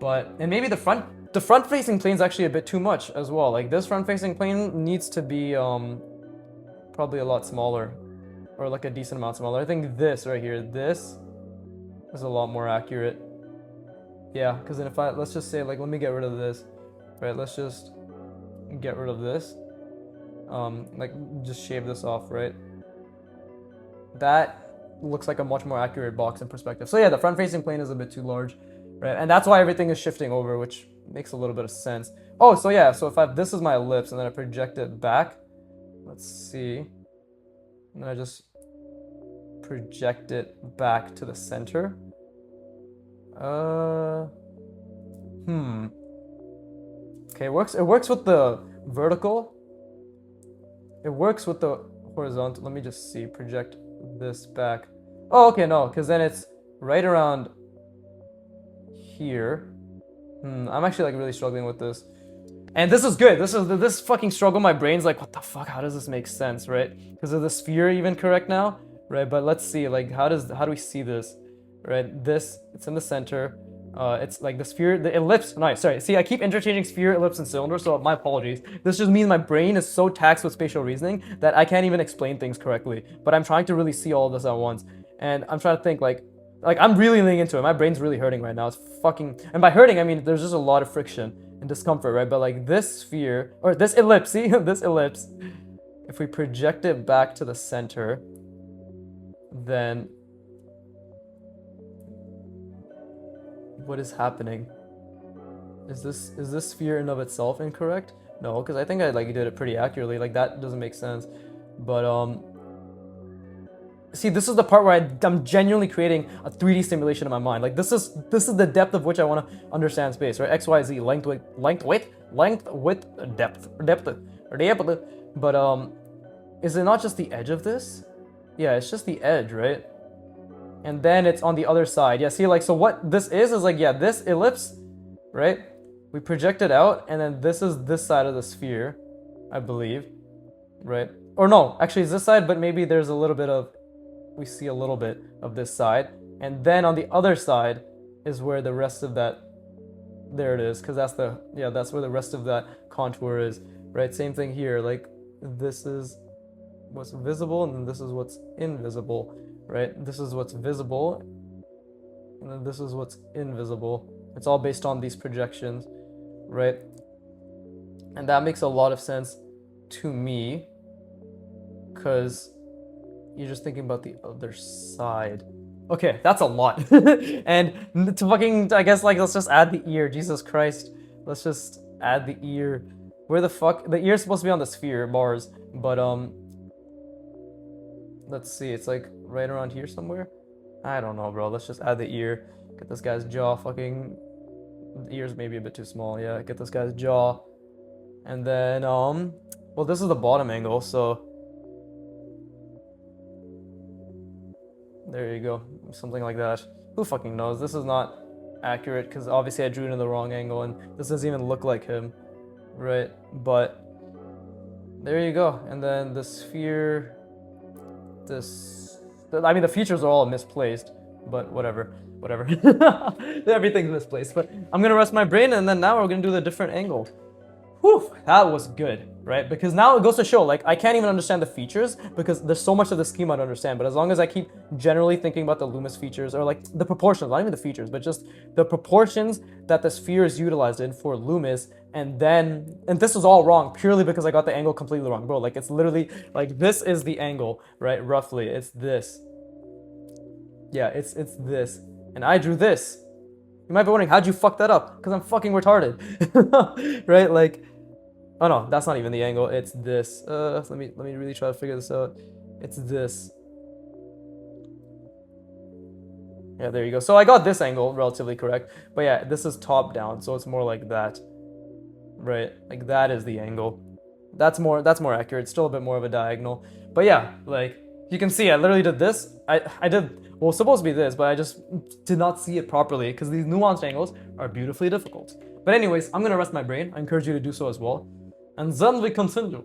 And maybe the front facing plane is actually a bit too much as well. Like, this front facing plane needs to be probably a lot smaller, or like a decent amount smaller. I think this right here, this is a lot more accurate. Yeah, because then let's just say, like, let me get rid of this, right? Let's just get rid of this. Like, just shave this off, right? That looks like a much more accurate box in perspective. So yeah, the front-facing plane is a bit too large, right? And that's why everything is shifting over, which makes a little bit of sense. Oh, so yeah, so if this is my ellipse and then I project it back, let's see, and then I just project it back to the center. Okay, it works with the vertical. It works with the horizontal. Let me just see, project this back. Oh, okay, no, because then it's right around here. I'm actually, like, really struggling with this. And this is good. This fucking struggle, my brain's like, what the fuck? How does this make sense, right? Because is the sphere even correct now, right? But let's see, like, how do we see this, right? It's in the center. It's like the sphere, the ellipse. Nice, sorry. See, I keep interchanging sphere, ellipse, and cylinder, so my apologies. This just means my brain is so taxed with spatial reasoning that I can't even explain things correctly. But I'm trying to really see all of this at once, and I'm trying to think, like I'm really leaning into it. My brain's really hurting right now. It's fucking, and by hurting, I mean there's just a lot of friction and discomfort, right? But like this sphere, or this ellipse, see, this ellipse, if we project it back to the center, then what is happening? Is this sphere in of itself incorrect? No, because I think I did it pretty accurately. Like, that doesn't make sense. But see, this is the part where I'm genuinely creating a 3D simulation in my mind. Like, this is the depth of which I want to understand space, right? X, Y, Z, length, width, depth. But is it not just the edge of this? Yeah, it's just the edge, right? And then it's on the other side. Yeah, see, like, so what this is like, yeah, this ellipse, right? We project it out, and then this is this side of the sphere, I believe, right? Or no, actually it's this side, but maybe there's a little bit of, we see a little bit of this side. And then on the other side is where the rest of that, there it is, because that's where the rest of that contour is, right? Same thing here, like, this is what's visible, and then this is what's invisible. Right? This is what's visible, and then this is what's invisible. It's all based on these projections, right? And that makes a lot of sense to me, because you're just thinking about the other side. Okay, that's a lot. And to fucking, I guess, like, let's just add the ear. Jesus Christ. Let's just add the ear. Where the fuck? The ear's supposed to be on the sphere, bars, but, let's see, it's like right around here somewhere. I don't know, bro. Let's just add the ear. Get this guy's jaw. Fucking, the ear's maybe a bit too small. Yeah, get this guy's jaw. And then, well, this is the bottom angle, so There you go. Something like that. Who fucking knows? This is not accurate because obviously I drew it in the wrong angle and this doesn't even look like him, right? But there you go. And then the sphere, I mean, the features are all misplaced, but whatever. Everything's misplaced. But I'm gonna rest my brain, and then now we're gonna do the different angle. Whew, that was good, right? Because now it goes to show, like, I can't even understand the features because there's so much of the schema to understand. But as long as I keep generally thinking about the Loomis features, or like the proportions, not even the features, but just the proportions that the sphere is utilized in for Loomis, and this is all wrong purely because I got the angle completely wrong, bro. Like, it's literally like this is the angle, right? Roughly, it's this. Yeah, it's this, and I drew this. You might be wondering, how'd you fuck that up? Because I'm fucking retarded, right? Like. Oh no, that's not even the angle. It's this. Let me really try to figure this out. It's this. Yeah, there you go. So I got this angle relatively correct. But yeah, this is top down, so it's more like that. Right? Like that is the angle. That's more accurate. It's still a bit more of a diagonal. But yeah, like you can see I literally did this. I did well, it's supposed to be this, but I just did not see it properly because these nuanced angles are beautifully difficult. But anyways, I'm gonna rest my brain. I encourage you to do so as well. And then we continue.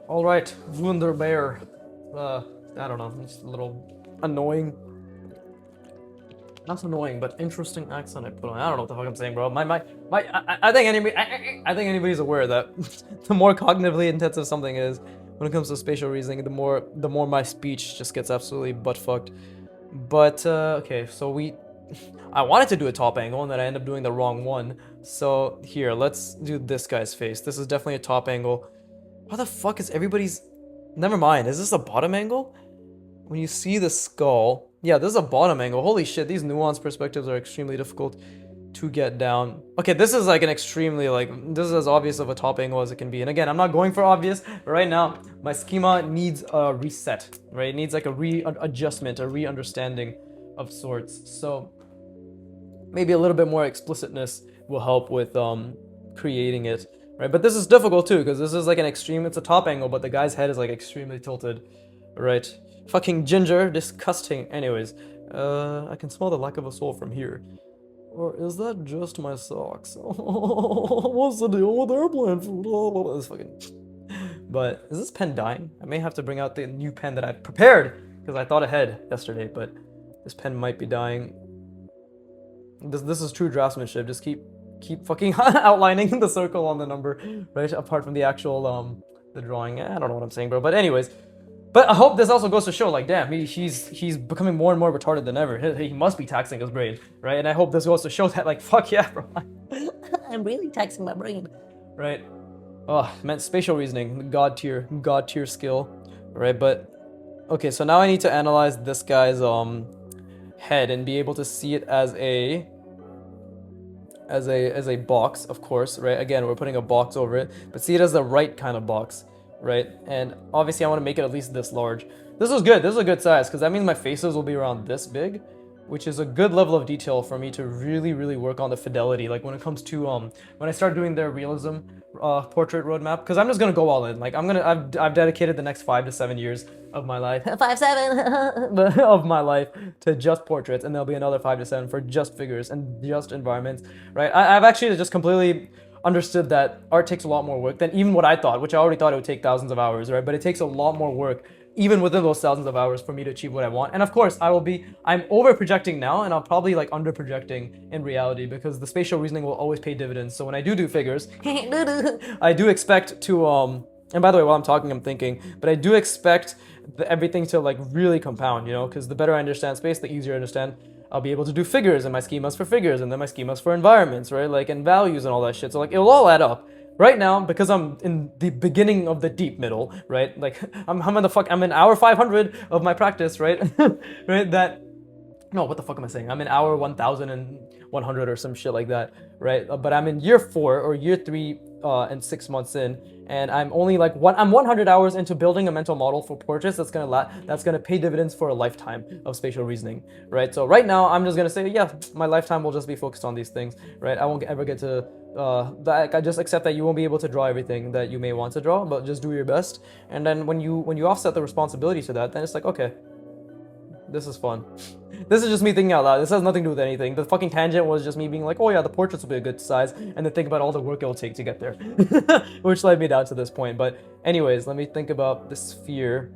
All right, Wunderbear. I don't know, it's a little annoying. Not annoying, but interesting accent I put on. I don't know what the fuck I'm saying, bro. I think anybody's aware that the more cognitively intensive something is, when it comes to spatial reasoning, the more my speech just gets absolutely butt fucked. But okay, so I wanted to do a top angle and then I ended up doing the wrong one. So here, let's do this guy's face. This is definitely a top angle. How the fuck is everybody's... Never mind, is this a bottom angle? When you see the skull... Yeah, this is a bottom angle. Holy shit, these nuanced perspectives are extremely difficult to get down. Okay, this is like an extremely, this is as obvious of a top angle as it can be. And again, I'm not going for obvious, but right now, my schema needs a reset, right? It needs like a readjustment, a re-understanding of sorts. So, maybe a little bit more explicitness will help with creating it. Right, but this is difficult too, because this is like an extreme, it's a top angle, but the guy's head is like extremely tilted, right? Fucking ginger, disgusting. Anyways, I can smell the lack of a soul from here. Or is that just my socks? What's the deal with airplane food? This fucking... But, is this pen dying? I may have to bring out the new pen that I prepared, because I thought ahead yesterday, but this pen might be dying. This is true draftsmanship, just keep fucking outlining the circle on the number, right? Apart from the actual, the drawing. I don't know what I'm saying, bro. But anyways, but I hope this also goes to show, like, damn, he's becoming more and more retarded than ever. He must be taxing his brain, right? And I hope this goes to show that, like, fuck yeah, bro. I'm really taxing my brain, right? Oh, man, spatial reasoning, god tier skill, right? But okay, so now I need to analyze this guy's head and be able to see it as a box, of course, right? Again, we're putting a box over it, but see it as the right kind of box, right? And obviously I want to make it at least this large. This is good. This is a good size because that means my faces will be around this big, which is a good level of detail for me to really, really work on the fidelity. Like when it comes to when I start doing their realism portrait roadmap, because I'm just gonna go all in. Like I've dedicated the next 5 to 7 years of my life, 5-7 of my life to just portraits, and there'll be another 5 to 7 for just figures and just environments, right? I've actually just completely understood that art takes a lot more work than even what I thought, which I already thought it would take thousands of hours, right? But it takes a lot more work even within those thousands of hours for me to achieve what I want. And of course, I'm over projecting now, and I'll probably like under projecting in reality because the spatial reasoning will always pay dividends. So when I do figures, I do expect to, and by the way, while I'm talking, I'm thinking, but I do expect everything to like really compound, you know, because the better I understand space, the easier I understand I'll be able to do figures and my schemas for figures and then my schemas for environments, right? Like, and values and all that shit. So like, it'll all add up. Right now, because I'm in the beginning of the deep middle, right? Like, I'm in hour 500 of my practice, right? Right? That No, what the fuck am I saying? I'm in hour 1100 or some shit like that, right? But I'm in year 4 or year 3 and 6 months in, and I'm only like I'm 100 hours into building a mental model for portraits that's gonna pay dividends for a lifetime of spatial reasoning, right? So right now I'm just gonna say, yeah, my lifetime will just be focused on these things, right? I won't ever get to I just accept that you won't be able to draw everything that you may want to draw, but just do your best. And then when you offset the responsibility to that, then it's like, okay, this is fun. This is just me thinking out loud. This has nothing to do with anything. The fucking tangent was just me being like, oh yeah, the portraits will be a good size, and then think about all the work it'll take to get there. Which led me down to this point. But anyways, let me think about the sphere,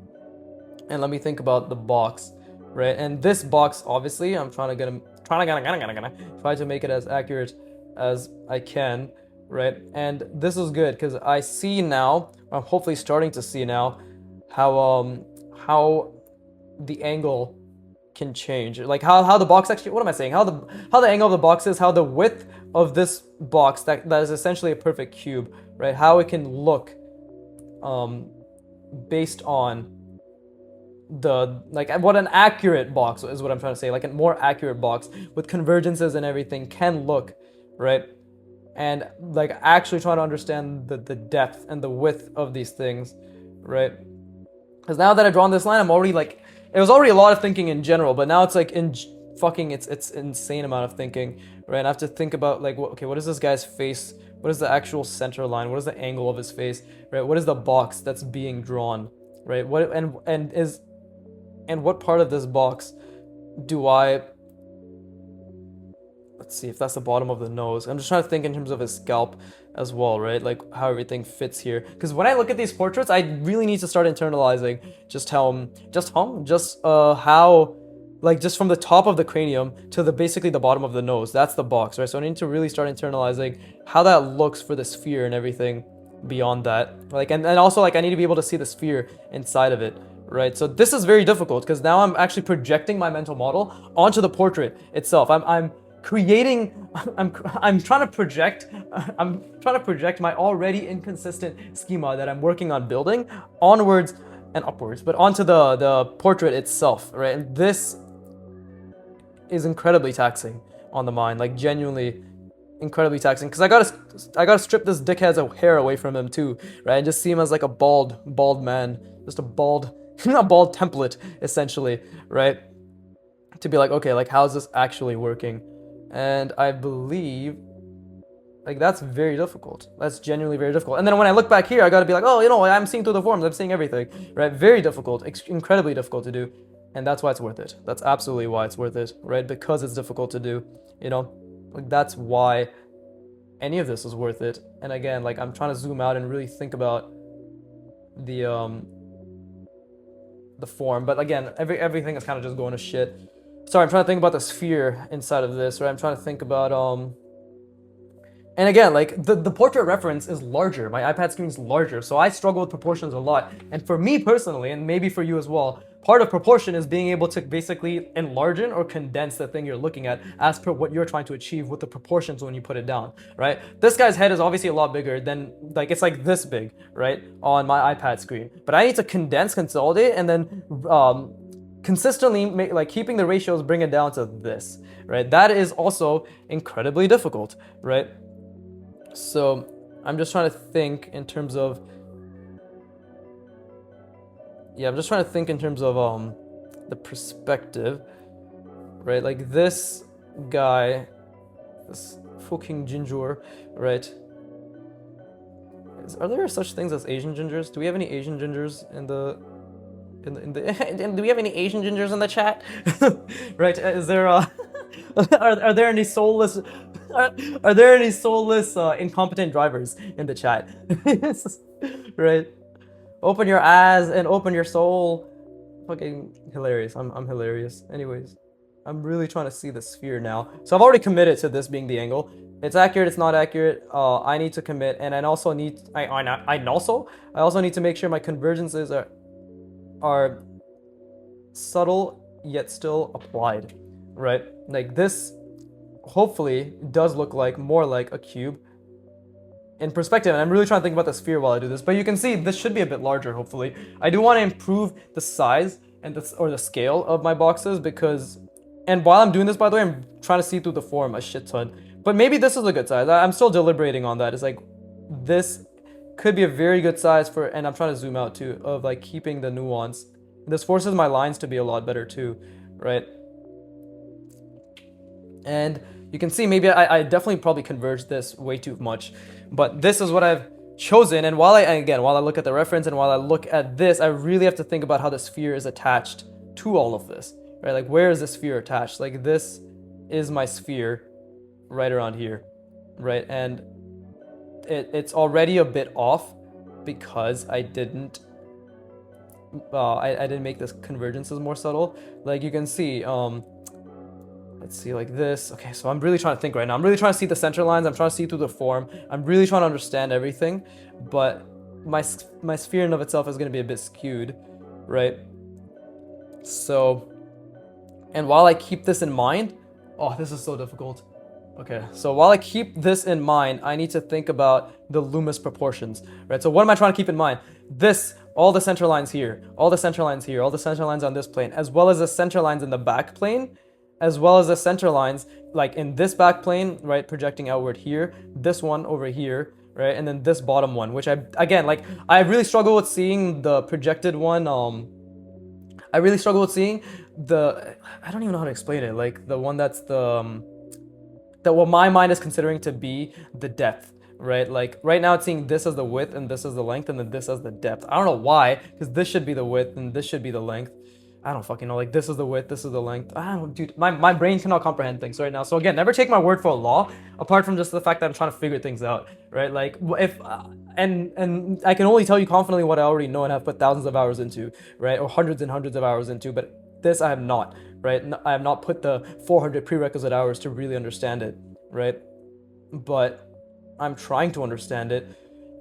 and let me think about the box, right? And this box, obviously, I'm trying to make it as accurate as I can, right? And this is good because I see now, I'm hopefully starting to see now, how the angle can change, like how the box actually, what am I saying, how the angle of the box is, how the width of this box that is essentially a perfect cube, right, how it can look based on the, like, what an accurate box is what I'm trying to say, like a more accurate box with convergences and everything can look, right? And like actually trying to understand the depth and the width of these things, right? Because now that I've drawn this line, I'm already like, it was already a lot of thinking in general, but now it's like it's insane amount of thinking, right? And I have to think about like, okay, what is this guy's face? What is the actual center line? What is the angle of his face, right? What is the box that's being drawn, right? What and what part of this box do I, let's see if that's the bottom of the nose. I'm just trying to think in terms of his scalp as well, right? Like how everything fits here. Because when I look at these portraits, I really need to start internalizing how, like just from the top of the cranium to basically the bottom of the nose. That's the box, right? So I need to really start internalizing how that looks for the sphere and everything beyond that. Like, and also like I need to be able to see the sphere inside of it, right? So this is very difficult because now I'm actually projecting my mental model onto the portrait itself. I'm trying to project my already inconsistent schema that I'm working on building onwards and upwards, but onto the portrait itself, right? And this is incredibly taxing on the mind, like genuinely incredibly taxing, because I gotta strip this dickhead's hair away from him too, right? And just see him as like a bald man, just a bald a bald template essentially, right? To be like, okay, like how's this actually working? And I believe, like, that's very difficult. That's genuinely very difficult. And then when I look back here, I gotta be like, oh, you know, I'm seeing through the forms, I'm seeing everything, right? Very difficult, incredibly difficult to do. And that's why it's worth it. That's absolutely why it's worth it, right? Because it's difficult to do, you know? Like, that's why any of this is worth it. And again, like, I'm trying to zoom out and really think about the form. But again, everything is kind of just going to shit. Sorry, I'm trying to think about the sphere inside of this, right? I'm trying to think about, and again, like, the portrait reference is larger. My iPad screen is larger, so I struggle with proportions a lot. And for me personally, and maybe for you as well, part of proportion is being able to basically enlarge or condense the thing you're looking at as per what you're trying to achieve with the proportions when you put it down, right? This guy's head is obviously a lot bigger than, like, it's like this big, right, on my iPad screen. But I need to consolidate, and then consistently like keeping the ratios, bring it down to this, right? That is also incredibly difficult, right? So I'm just trying to think in terms of, the perspective, right? Like this guy, this fucking ginger, right? Are there such things as Asian gingers? Do we have any Asian gingers in the do we have any Asian gingers in the chat? Right? Is there are there any soulless incompetent drivers in the chat? Right? Open your eyes and open your soul. Fucking hilarious. I'm hilarious. Anyways, I'm really trying to see the sphere now. So I've already committed to this being the angle. It's accurate, it's not accurate. I need to commit, and I also need to make sure my convergences are subtle yet still applied, right? Like this hopefully does look like more like a cube in perspective, and I'm really trying to think about the sphere while I do this, but you can see this should be a bit larger. Hopefully I do want to improve the size and the scale of my boxes, because And while I'm doing this, by the way, I'm trying to see through the form a shit ton. But maybe this is a good size. I'm still deliberating on that. It's like, this could be a very good size for, and I'm trying to zoom out too, of like keeping the nuance. This forces my lines to be a lot better too, right? And you can see maybe I definitely probably converged this way too much, but this is what I've chosen. And while I look at the reference and while I look at this, I really have to think about how the sphere is attached to all of this, right? Like, where is the sphere attached? Like, this is my sphere right around here, right? And it's already a bit off because I didn't make this convergences more subtle. Like, you can see, let's see, like this. Okay, so I'm really trying to think right now. I'm really trying to see the center lines. I'm trying to see through the form. I'm really trying to understand everything, but my sphere in of itself is going to be a bit skewed, right? So, and while I keep this in mind, oh, this is so difficult. Okay, so while I keep this in mind, I need to think about the Loomis proportions, right? So what am I trying to keep in mind? This, all the center lines here, all the center lines here, all the center lines on this plane, as well as the center lines in the back plane, as well as the center lines, like in this back plane, right, projecting outward here, this one over here, right, and then this bottom one, which I really struggle with seeing the projected one. I really struggle with seeing I don't even know how to explain it, like the one that's that what my mind is considering to be the depth, right? Like right now it's seeing this as the width and this as the length and then this as the depth. I don't know why, because this should be the width and this should be the length. I don't fucking know, like this is the width, this is the length. I don't, dude, my brain cannot comprehend things right now. So again, never take my word for a law, apart from just the fact that I'm trying to figure things out, right? Like if, and I can only tell you confidently what I already know and have put thousands of hours into, right? Or hundreds and hundreds of hours into, but this I have not, right? I have not put the 400 prerequisite hours to really understand it, right? But I'm trying to understand it.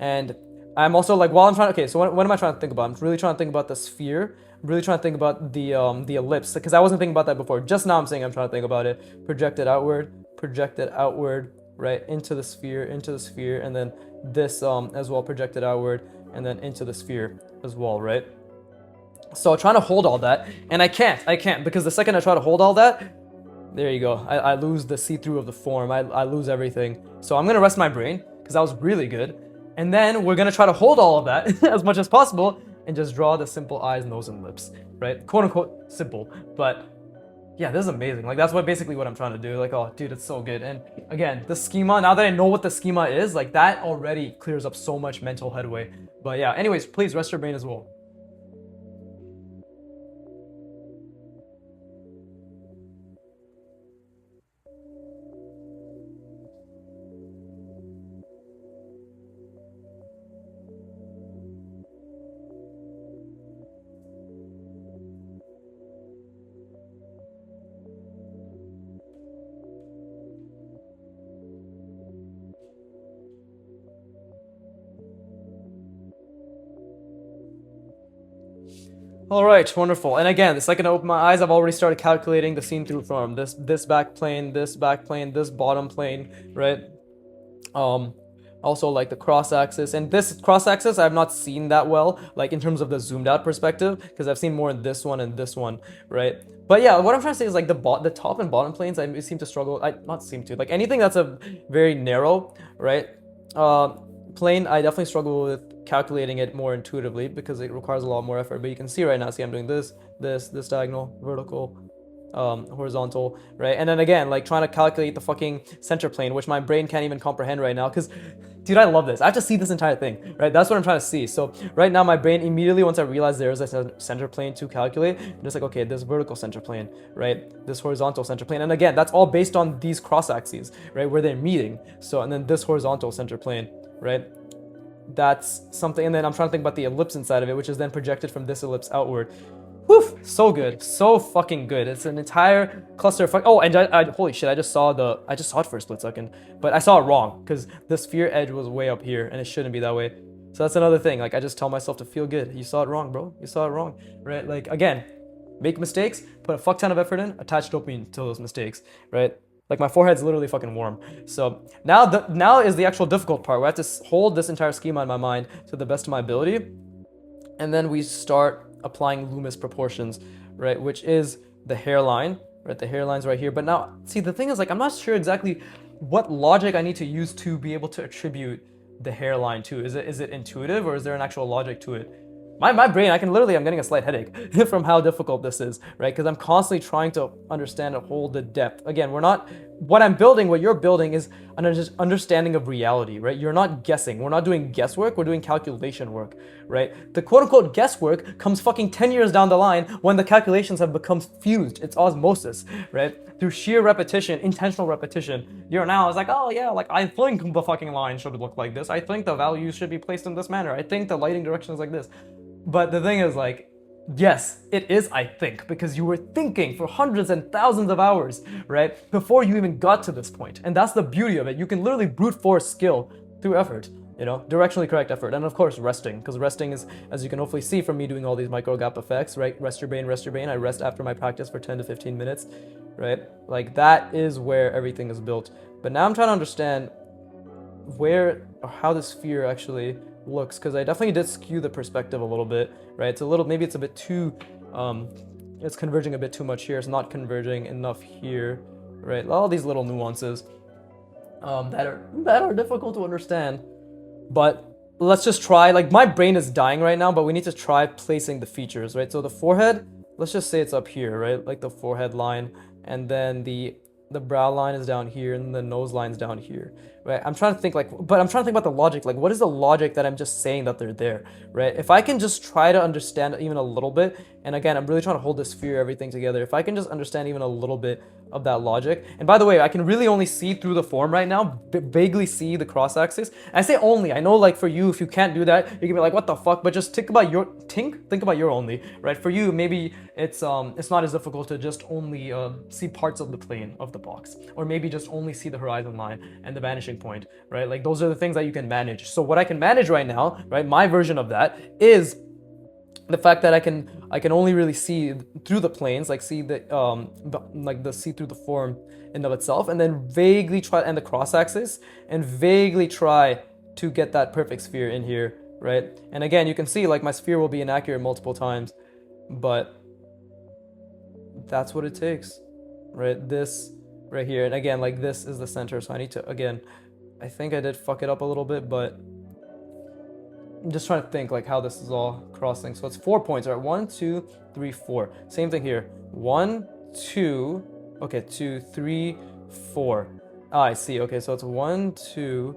And I'm also like, while I'm trying, okay, so what am I trying to think about? I'm really trying to think about the sphere. I'm really trying to think about the ellipse, because I wasn't thinking about that before. Just now I'm saying I'm trying to think about it. Projected outward, right, into the sphere, and then this as well, projected outward, and then into the sphere as well, right? So trying to hold all that, and I can't, because the second I try to hold all that, there you go, I lose the see-through of the form, I lose everything. So I'm gonna rest my brain, because that was really good, and then we're gonna try to hold all of that as much as possible, and just draw the simple eyes, nose, and lips, right? Quote unquote simple, but yeah, this is amazing. Like that's basically what I'm trying to do. Like, oh dude, it's so good. And again, the schema, now that I know what the schema is, like that already clears up so much mental headway. But yeah, anyways, please rest your brain as well. All right, wonderful. And again, the second I open my eyes, I've already started calculating the scene through form. This back plane, this bottom plane, right? Also like the cross axis, and this cross axis I have not seen that well, like in terms of the zoomed out perspective, because I've seen more in this one and this one, right? But yeah, what I'm trying to say is like the top and bottom planes, I seem to struggle. Like anything that's a very narrow, right? Plane, I definitely struggle with calculating it more intuitively because it requires a lot more effort. But you can see right now, see I'm doing this diagonal, vertical, horizontal, right? And then again, like trying to calculate the fucking center plane, which my brain can't even comprehend right now, because dude, I love this. I have to see this entire thing, right? That's what I'm trying to see. So right now my brain immediately, once I realize there's a center plane to calculate, I'm just like, okay, this vertical center plane, right? This horizontal center plane. And again, that's all based on these cross axes, right? Where they're meeting. So, and then this horizontal center plane, right? That's something. And then I'm trying to think about the ellipse inside of it, which is then projected from this ellipse outward. Woof, so good, so fucking good. It's an entire cluster of oh, and I holy shit, I just saw it for a split second, but I saw it wrong because the sphere edge was way up here and it shouldn't be that way. So that's another thing. Like I just tell myself to feel good. You saw it wrong, bro. You saw it wrong, right? Like again, make mistakes, put a fuck ton of effort in, attach dopamine to those mistakes, right? Like my forehead's literally fucking warm. So now is the actual difficult part where I have to hold this entire schema in my mind to the best of my ability, and then we start applying Loomis proportions, right, which is the hairline, right? The hairline's right here. But now, see, the thing is, like, I'm not sure exactly what logic I need to use to be able to attribute the hairline to. Is it intuitive, or is there an actual logic to it? My brain, I'm getting a slight headache from how difficult this is, right? Because I'm constantly trying to understand and hold the depth. Again, what you're building is an understanding of reality, right? You're not guessing. We're not doing guesswork, we're doing calculation work, right? The quote unquote guesswork comes fucking 10 years down the line when the calculations have become fused. It's osmosis, right? Through sheer repetition, intentional repetition, you're now, it's like, oh yeah, like I think the fucking line should look like this. I think the values should be placed in this manner. I think the lighting direction is like this. But the thing is, like, yes, it is, I think, because you were thinking for hundreds and thousands of hours, right, before you even got to this point. And that's the beauty of it. You can literally brute force skill through effort, directionally correct effort. And of course, resting, because resting is, as you can hopefully see from me doing all these micro gap effects, right, rest your brain, rest your brain. I rest after my practice for 10 to 15 minutes, right? Like, that is where everything is built. But now I'm trying to understand where or how the sphere actually looks, because I definitely did skew the perspective a little bit, right? Maybe it's a bit too, it's converging a bit too much here. It's not converging enough here, right? All these little nuances that are difficult to understand. But let's just try. Like, my brain is dying right now, but we need to try placing the features, right? So the forehead, let's just say it's up here, right? Like the forehead line, and then the brow line is down here, and the nose line's down here, right? I'm trying to think about the logic. Like, what is the logic that I'm just saying that they're there, right? If I can just try to understand even a little bit, and again, I'm really trying to hold this sphere, everything together. If I can just understand even a little bit of that logic, and by the way, I can really only see through the form right now, vaguely see the cross axis. And I say only. I know, like, for you, if you can't do that, you can be like, what the fuck? But just think about your only, right? For you, maybe it's not as difficult to just only see parts of the plane of the box, or maybe just only see the horizon line and the vanishing point, right? Like, those are the things that you can manage. So what I can manage right now, right, my version of that is the fact that I can only really see through the planes, like see see through the form in of itself, and then vaguely try, and the cross axis, and vaguely try to get that perfect sphere in here, right? And again, you can see, like, my sphere will be inaccurate multiple times, but that's what it takes, right? This right here, and again, like, this is the center, so I need to, again, I think I did fuck it up a little bit, but I'm just trying to think, like, how this is all crossing. So it's 4 points, all right? 1, 2, 3, 4. Same thing here. 1, 2, okay, 2, 3, 4. Ah, I see. Okay, so it's 1, 2,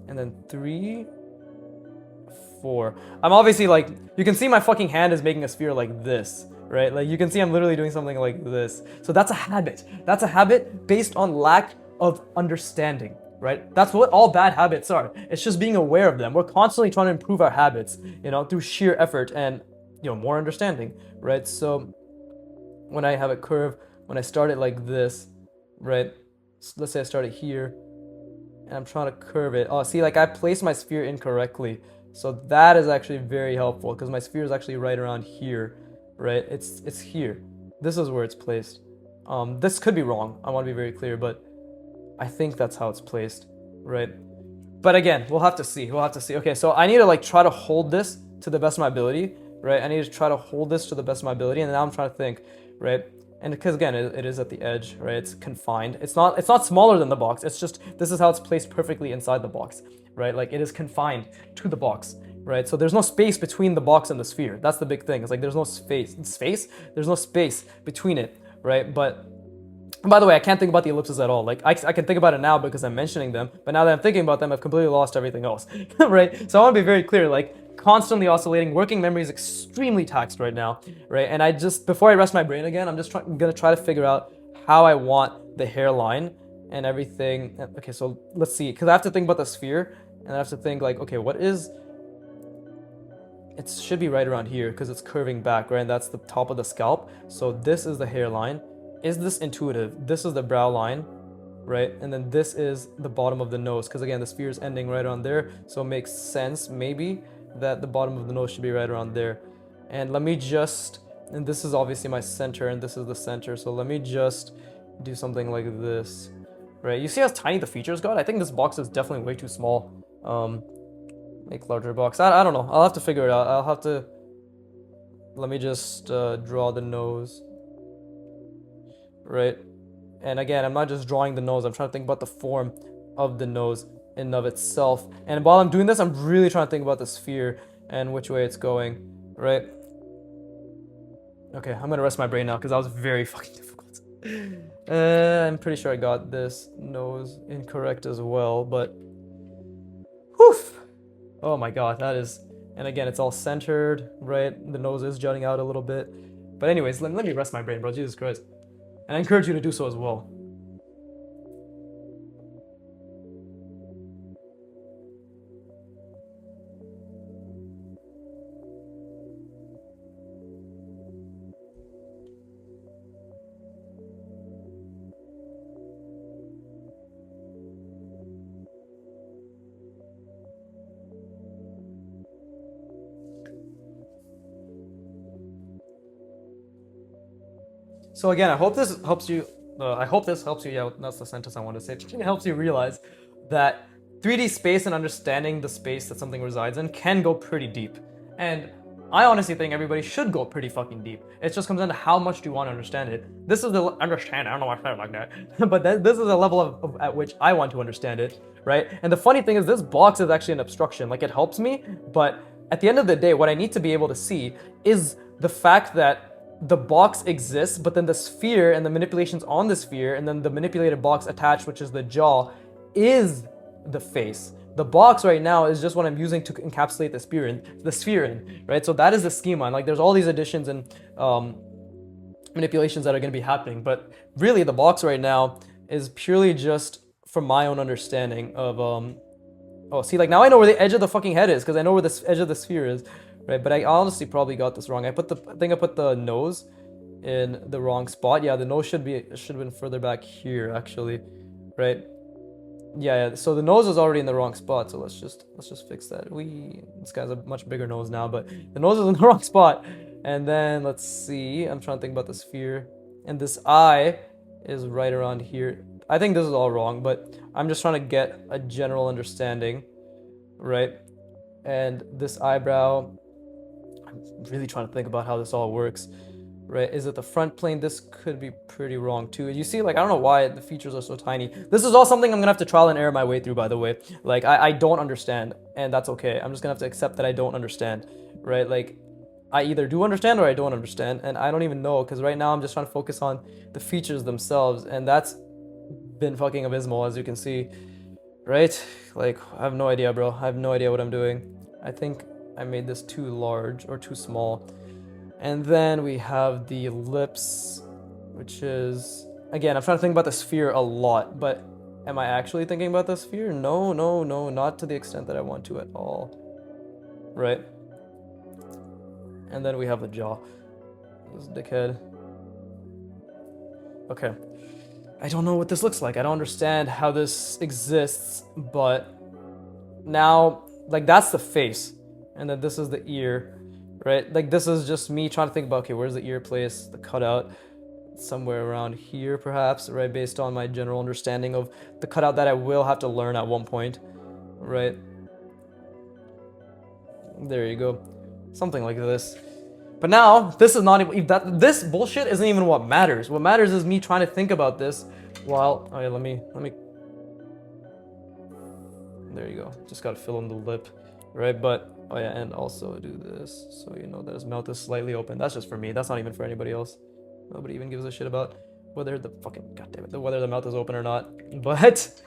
and then 3, 4. I'm obviously, like, you can see my fucking hand is making a sphere like this, right? Like, you can see I'm literally doing something like this. So that's a habit. That's a habit based on lack of understanding, right? That's what all bad habits are. It's just being aware of them. We're constantly trying to improve our habits, through sheer effort and, more understanding, right? So when I have a curve, when I start it like this, right? So let's say I start it here, and I'm trying to curve it. Oh, see, like, I placed my sphere incorrectly. So that is actually very helpful, because my sphere is actually right around here, right? It's here. This is where it's placed. This could be wrong. I want to be very clear, but I think that's how it's placed, right? But again, we'll have to see. Okay, so I need to, like, try to hold this to the best of my ability, right? I need to try to hold this to the best of my ability, and now I'm trying to think, right? And because, again, it is at the edge, right? It's confined. It's not smaller than the box. It's just, this is how it's placed perfectly inside the box, right? Like, it is confined to the box, right? So there's no space between the box and the sphere. That's the big thing. It's like, there's no space. There's no space between it, right? But by the way, I can't think about the ellipses at all. Like, I can think about it now because I'm mentioning them, but now that I'm thinking about them, I've completely lost everything else, right? So I want to be very clear, like, constantly oscillating, working memory is extremely taxed right now, right? And before I rest my brain again, I'm just gonna try to figure out how I want the hairline and everything. Okay, so let's see, because I have to think about the sphere, and I have to think, like, okay, it should be right around here because it's curving back, right? And that's the top of the scalp. So this is the hairline. Is this intuitive? This is the brow line, right? And then this is the bottom of the nose, because again, the sphere is ending right around there. So it makes sense, maybe, that the bottom of the nose should be right around there. And and this is obviously my center, and this is the center. So let me just do something like this, right? You see how tiny the features got? I think this box is definitely way too small. Make larger box. I don't know. I'll have to figure it out. Let me just draw the nose right? And again, I'm not just drawing the nose, I'm trying to think about the form of the nose in and of itself. And while I'm doing this, I'm really trying to think about the sphere and which way it's going, right? Okay, I'm gonna rest my brain now because that was very fucking difficult. I'm pretty sure I got this nose incorrect as well, but whew! Oh my god, that is... And again, it's all centered, right? The nose is jutting out a little bit. But anyways, let me rest my brain, bro. Jesus Christ. And I encourage you to do so as well. So again, I hope this helps you. I hope this helps you. Yeah, that's the sentence I wanted to say. It helps you realize that 3D space and understanding the space that something resides in can go pretty deep. And I honestly think everybody should go pretty fucking deep. It just comes down to how much do you want to understand it. This is the understand. I don't know why I said it like that, but this is a level of at which I want to understand it, right? And the funny thing is, this box is actually an obstruction. Like, it helps me, but at the end of the day, what I need to be able to see is the fact that the box exists, but then the sphere and the manipulations on the sphere, and then the manipulated box attached, which is the jaw, is the face. The box right now is just what I'm using to encapsulate the sphere in, right? So that is the schema. And like, there's all these additions and manipulations that are going to be happening, but really the box right now is purely just from my own understanding of oh, see, like, now I know where the edge of the fucking head is because I know where the edge of the sphere is. Right, but I honestly probably got this wrong. I think I put the nose in the wrong spot. Yeah, the nose should have been further back here actually, right? Yeah. So the nose is already in the wrong spot. So let's just fix that. This guy's a much bigger nose now, but the nose is in the wrong spot. And then let's see. I'm trying to think about the sphere, and this eye is right around here. I think this is all wrong, but I'm just trying to get a general understanding, right? And this eyebrow, I'm really trying to think about how this all works, right? Is it the front plane? This could be pretty wrong too. You see, like, I don't know why the features are so tiny. This is all something I'm gonna have to trial and error my way through, by the way. Like, I don't understand, and that's okay. I'm just gonna have to accept that I don't understand, right? Like, I either do understand or I don't understand, and I don't even know, because right now I'm just trying to focus on the features themselves, and that's been fucking abysmal, as you can see, right? Like, I have no idea, bro. I have no idea what I'm doing. I think I made this too large or too small. And then we have the lips, which is, again, I'm trying to think about the sphere a lot, but am I actually thinking about the sphere? No, not to the extent that I want to at all, right? And then we have the jaw. This dickhead. Okay. I don't know what this looks like. I don't understand how this exists, but now, like, that's the face. And then this is the ear, right? Like, this is just me trying to think about, okay, where's the ear placed? The cutout, somewhere around here, perhaps, right? Based on my general understanding of the cutout that I will have to learn at one point, right? There you go. Something like this. But now, this is not even, this bullshit isn't even what matters. What matters is me trying to think about this while, oh yeah, let me, there you go. Just gotta fill in the lip, right? But, oh yeah, and also do this, so you know that his mouth is slightly open. That's just for me. That's not even for anybody else. Nobody even gives a shit about whether the fucking, goddammit, whether the mouth is open or not. But,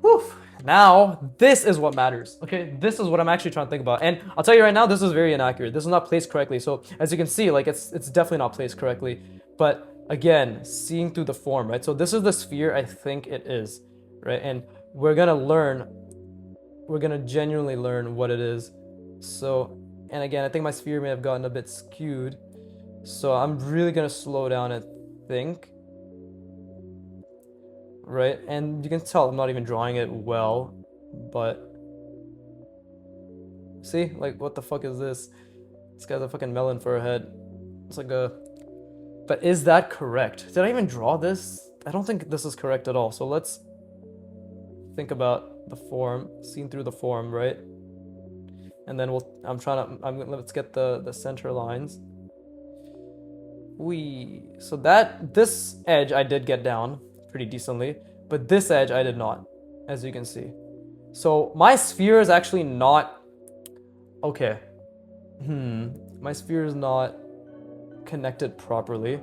whew, now this is what matters. Okay, this is what I'm actually trying to think about. And I'll tell you right now, this is very inaccurate. This is not placed correctly. So as you can see, like, it's definitely not placed correctly. But again, seeing through the form, right? So this is the sphere I think it is, right? And we're gonna genuinely learn what it is. So, and again, I think my sphere may have gotten a bit skewed. So I'm really gonna slow down and think. Right? And you can tell I'm not even drawing it well, but see, like, what the fuck is this? This guy's a fucking melon for a head. It's like a, but is that correct? Did I even draw this? I don't think this is correct at all. So let's think about the form, seen through the form, right? And then let's get the center lines. So this edge I did get down pretty decently, but this edge I did not, as you can see. So my sphere is actually not, okay. My sphere is not connected properly.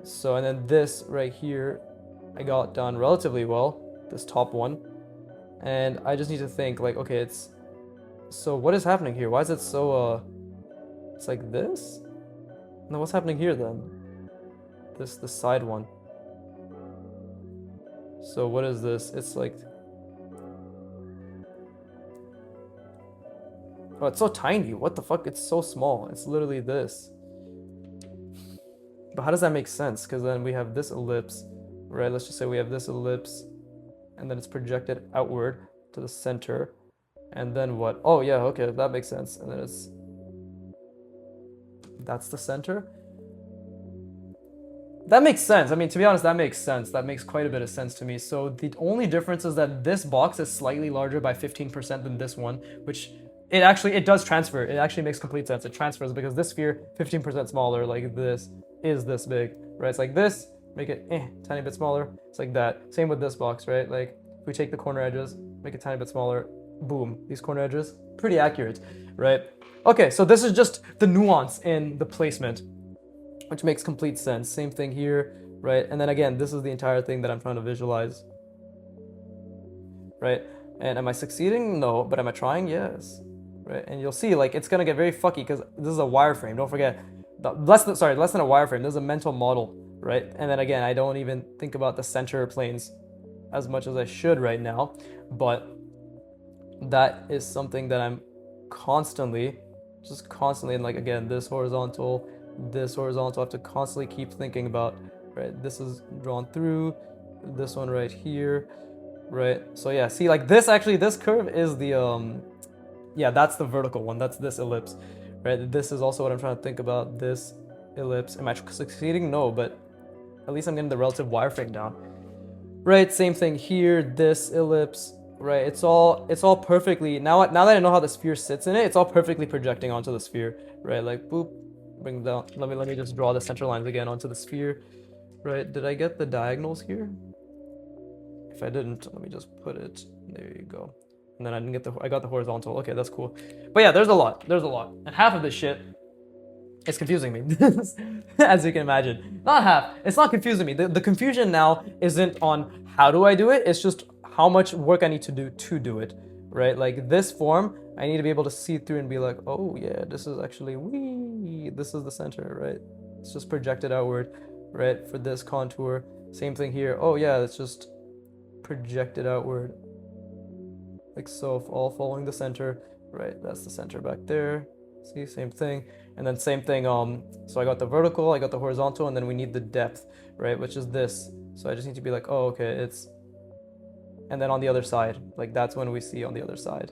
So, and then this right here, I got done relatively well, this top one. And I just need to think like, okay, so what is happening here? Why is it so, it's like this? No, what's happening here then? The side one. So what is this? It's like, oh, it's so tiny. What the fuck? It's so small. It's literally this. But how does that make sense? Because then we have this ellipse, right? Let's just say we have this ellipse, and then it's projected outward to the center. And then what? Oh yeah, okay, that makes sense. And then that's the center. That makes sense. I mean, to be honest, that makes sense. That makes quite a bit of sense to me. So the only difference is that this box is slightly larger by 15% than this one, which it does transfer. It actually makes complete sense. It transfers because this sphere, 15% smaller, like this, is this big, right? It's like this, make it tiny bit smaller. It's like that. Same with this box, right? Like if we take the corner edges, make it tiny bit smaller, boom, these corner edges, pretty accurate, right? Okay, so this is just the nuance in the placement, which makes complete sense. Same thing here, right? And then again, this is the entire thing that I'm trying to visualize, right? And am I succeeding? No, but am I trying? Yes, right? And you'll see, like, it's gonna get very fucky because this is a wireframe. Don't forget, less than a wireframe. This is a mental model, right? And then again, I don't even think about the center planes as much as I should right now, but that is something that I'm constantly, and like again, this horizontal, I have to constantly keep thinking about, right? This is drawn through, this one right here, right? So yeah, see, like this curve is the, yeah, that's the vertical one, that's this ellipse, right? This is also what I'm trying to think about, this ellipse. Am I succeeding? No, but at least I'm getting the relative wireframe down, right? Same thing here, this ellipse, right? It's all perfectly, now that I know how the sphere sits in it, it's all perfectly projecting onto the sphere, right? Like boop, bring down, let me just draw the center lines again onto the sphere, right? Did I get the diagonals here? If I didn't, let me just put it, there you go. And then I got the horizontal. Okay, that's cool. But yeah, there's a lot, and half of this shit is confusing me, as you can imagine. Not half, it's not confusing me. The confusion now isn't on how do I do it, it's just how much work I need to do it, right? Like this form, I need to be able to see through and be like, oh yeah, this is actually, this is the center, right? It's just projected outward, right? For this contour, same thing here. Oh yeah, it's just projected outward, like so, all following the center, right? That's the center back there. See, same thing. And then same thing, so I got the vertical, I got the horizontal, and then we need the depth, right? Which is this. So I just need to be like, oh, okay, it's, and then on the other side, like that's when we see on the other side,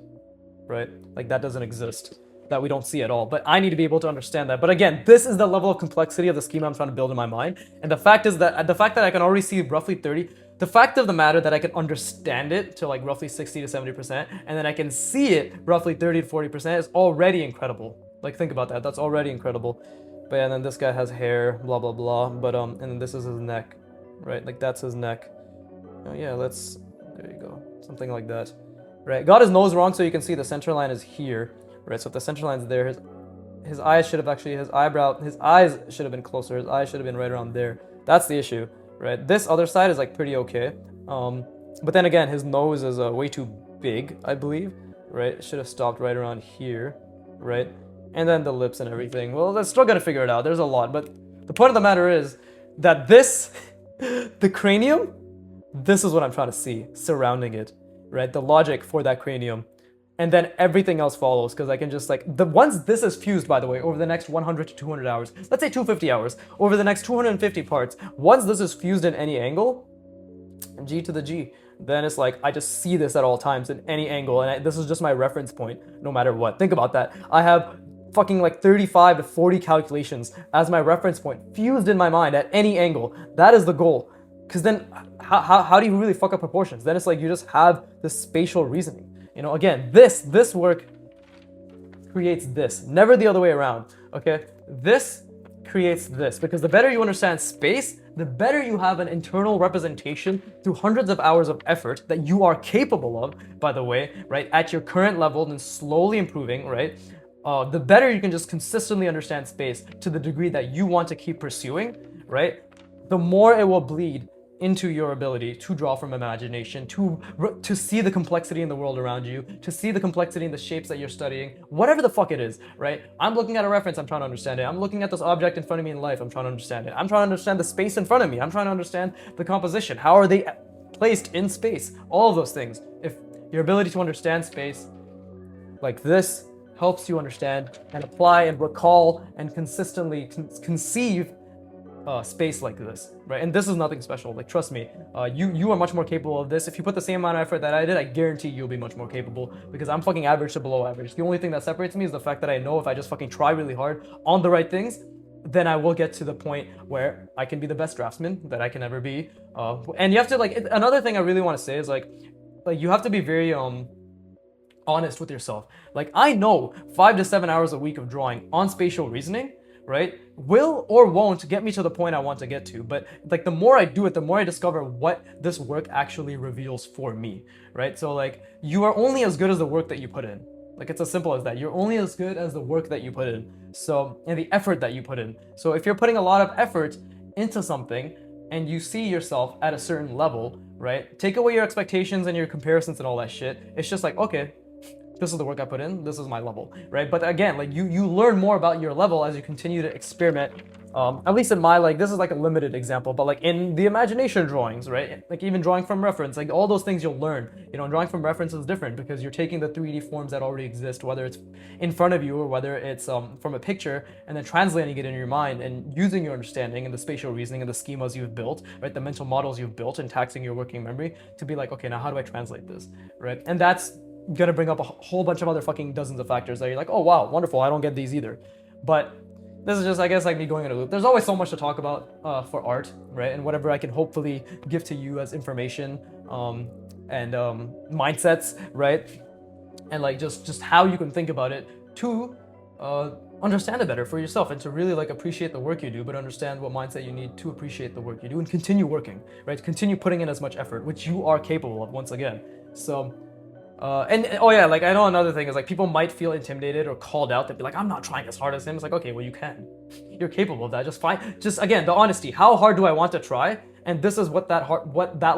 right? Like that doesn't exist, that we don't see at all, but I need to be able to understand that. But again, this is the level of complexity of the schema I'm trying to build in my mind. And the fact that I can already see roughly 30, the fact of the matter that I can understand it to like roughly 60 to 70%, and then I can see it roughly 30 to 40% is already incredible. Like think about that, that's already incredible. But yeah, and then this guy has hair, blah, blah, blah. But and then this is his neck, right? Like that's his neck. Oh yeah, there you go, something like that, right? Got his nose wrong, so you can see the center line is here, right? So if the center line's there, his eyes should have actually, his eyes should have been closer, his eyes should have been right around there. That's the issue, right? This other side is like pretty okay, but then again, his nose is way too big, I believe, right? It should have stopped right around here, right? And then the lips and everything, well, they're still gonna figure it out, there's a lot, but the point of the matter is that this, the cranium, this is what I'm trying to see surrounding it, right? The logic for that cranium. And then everything else follows, because I can just like, once this is fused, by the way, over the next 100 to 200 hours, let's say 250 hours, over the next 250 parts, once this is fused in any angle, G to the G, then it's like, I just see this at all times in any angle, and this is just my reference point, no matter what. Think about that. I have fucking like 35 to 40 calculations as my reference point, fused in my mind at any angle. That is the goal. Because then, how do you really fuck up proportions? Then it's like you just have this spatial reasoning. You know, again, this work creates this, never the other way around, okay? This creates this, because the better you understand space, the better you have an internal representation through hundreds of hours of effort that you are capable of, by the way, right, at your current level and slowly improving, right? The better you can just consistently understand space to the degree that you want to keep pursuing, right? The more it will bleed into your ability to draw from imagination, to see the complexity in the world around you, to see the complexity in the shapes that you're studying, whatever the fuck it is, right? I'm looking at a reference, I'm trying to understand it. I'm looking at this object in front of me in life, I'm trying to understand it. I'm trying to understand the space in front of me. I'm trying to understand the composition. How are they placed in space? All of those things. If your ability to understand space like this helps you understand and apply and recall and consistently conceive space like this, right? And this is nothing special. Like, trust me, you are much more capable of this. If you put the same amount of effort that I did, I guarantee you'll be much more capable, because I'm fucking average to below average. The only thing that separates me is the fact that I know if I just fucking try really hard on the right things, then I will get to the point where I can be the best draftsman that I can ever be. And you have to, like, another thing I really want to say is like you have to be very honest with yourself. Like, I know 5 to 7 hours a week of drawing on spatial reasoning, right, will or won't get me to the point I want to get to. But like, the more I do it, the more I discover what this work actually reveals for me, right? So like, you are only as good as the work that you put in. Like, it's as simple as that. You're only as good as the work that you put in. So, and the effort that you put in. So if you're putting a lot of effort into something and you see yourself at a certain level, right, take away your expectations and your comparisons and all that shit. It's just like, okay, this is the work I put in, this is my level, right? But again, like, you learn more about your level as you continue to experiment. At least in my, like, this is like a limited example, but like in the imagination drawings, right? Like, even drawing from reference, like all those things you'll learn. You know, drawing from reference is different because you're taking the 3D forms that already exist, whether it's in front of you or whether it's from a picture, and then translating it in your mind and using your understanding and the spatial reasoning and the schemas you've built, right? The mental models you've built, and taxing your working memory to be like, okay, now how do I translate this, right? And that's gonna bring up a whole bunch of other fucking dozens of factors that you're like, oh wow, wonderful, I don't get these either. But this is just, I guess, like me going in a loop. There's always so much to talk about for art, right? And whatever I can hopefully give to you as information and mindsets, right? And like just how you can think about it to understand it better for yourself, and to really like appreciate the work you do, but understand what mindset you need to appreciate the work you do and continue working, right? Continue putting in as much effort, which you are capable of, once again. So and oh yeah, like, I know another thing is like, people might feel intimidated or called out. They'd be like, I'm not trying as hard as him. It's like, okay, well, you can. You're capable of that. Just fine. Just again, the honesty. How hard do I want to try? And this is what that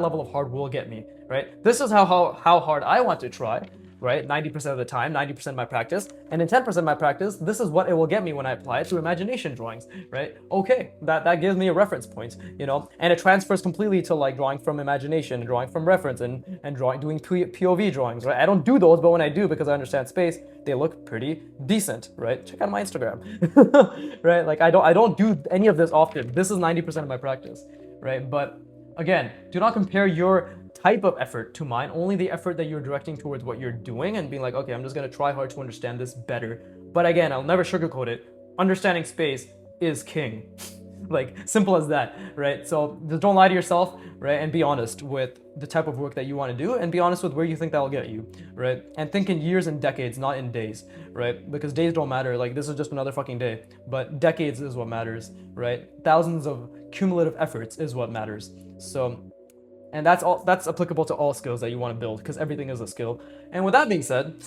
level of hard will get me, right? This is how hard I want to try, right? 90% of the time, 90% of my practice, and in 10% of my practice, this is what it will get me when I apply it to imagination drawings, right? Okay, that gives me a reference point, you know, and it transfers completely to like drawing from imagination, drawing from reference, and doing POV drawings, right? I don't do those, but when I do, because I understand space, they look pretty decent, right? Check out my Instagram, right? Like, I don't do any of this often. This is 90% of my practice, right? But again, do not compare your type of effort to mine, only the effort that you're directing towards what you're doing and being like, okay, I'm just gonna try hard to understand this better. But again, I'll never sugarcoat it. Understanding space is king. Like, simple as that, right? So just don't lie to yourself, right? And be honest with the type of work that you want to do, and be honest with where you think that will get you, right? And think in years and decades, not in days, right? Because days don't matter. Like, this is just another fucking day, but decades is what matters, right? Thousands of cumulative efforts is what matters. So, and that's applicable to all skills that you want to build, because everything is a skill. And with that being said,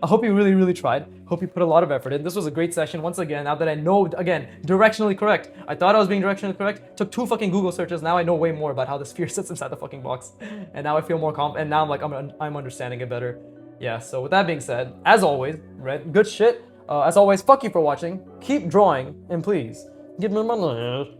I hope you really, really tried. Hope you put a lot of effort in. This was a great session. Once again, now that I know, again, directionally correct. I thought I was being directionally correct. Took 2 fucking Google searches. Now I know way more about how the sphere sits inside the fucking box. And now I feel more confident. And now I'm like, I'm understanding it better. Yeah, so with that being said, as always, right, good shit. As always, fuck you for watching. Keep drawing, and please, give me money.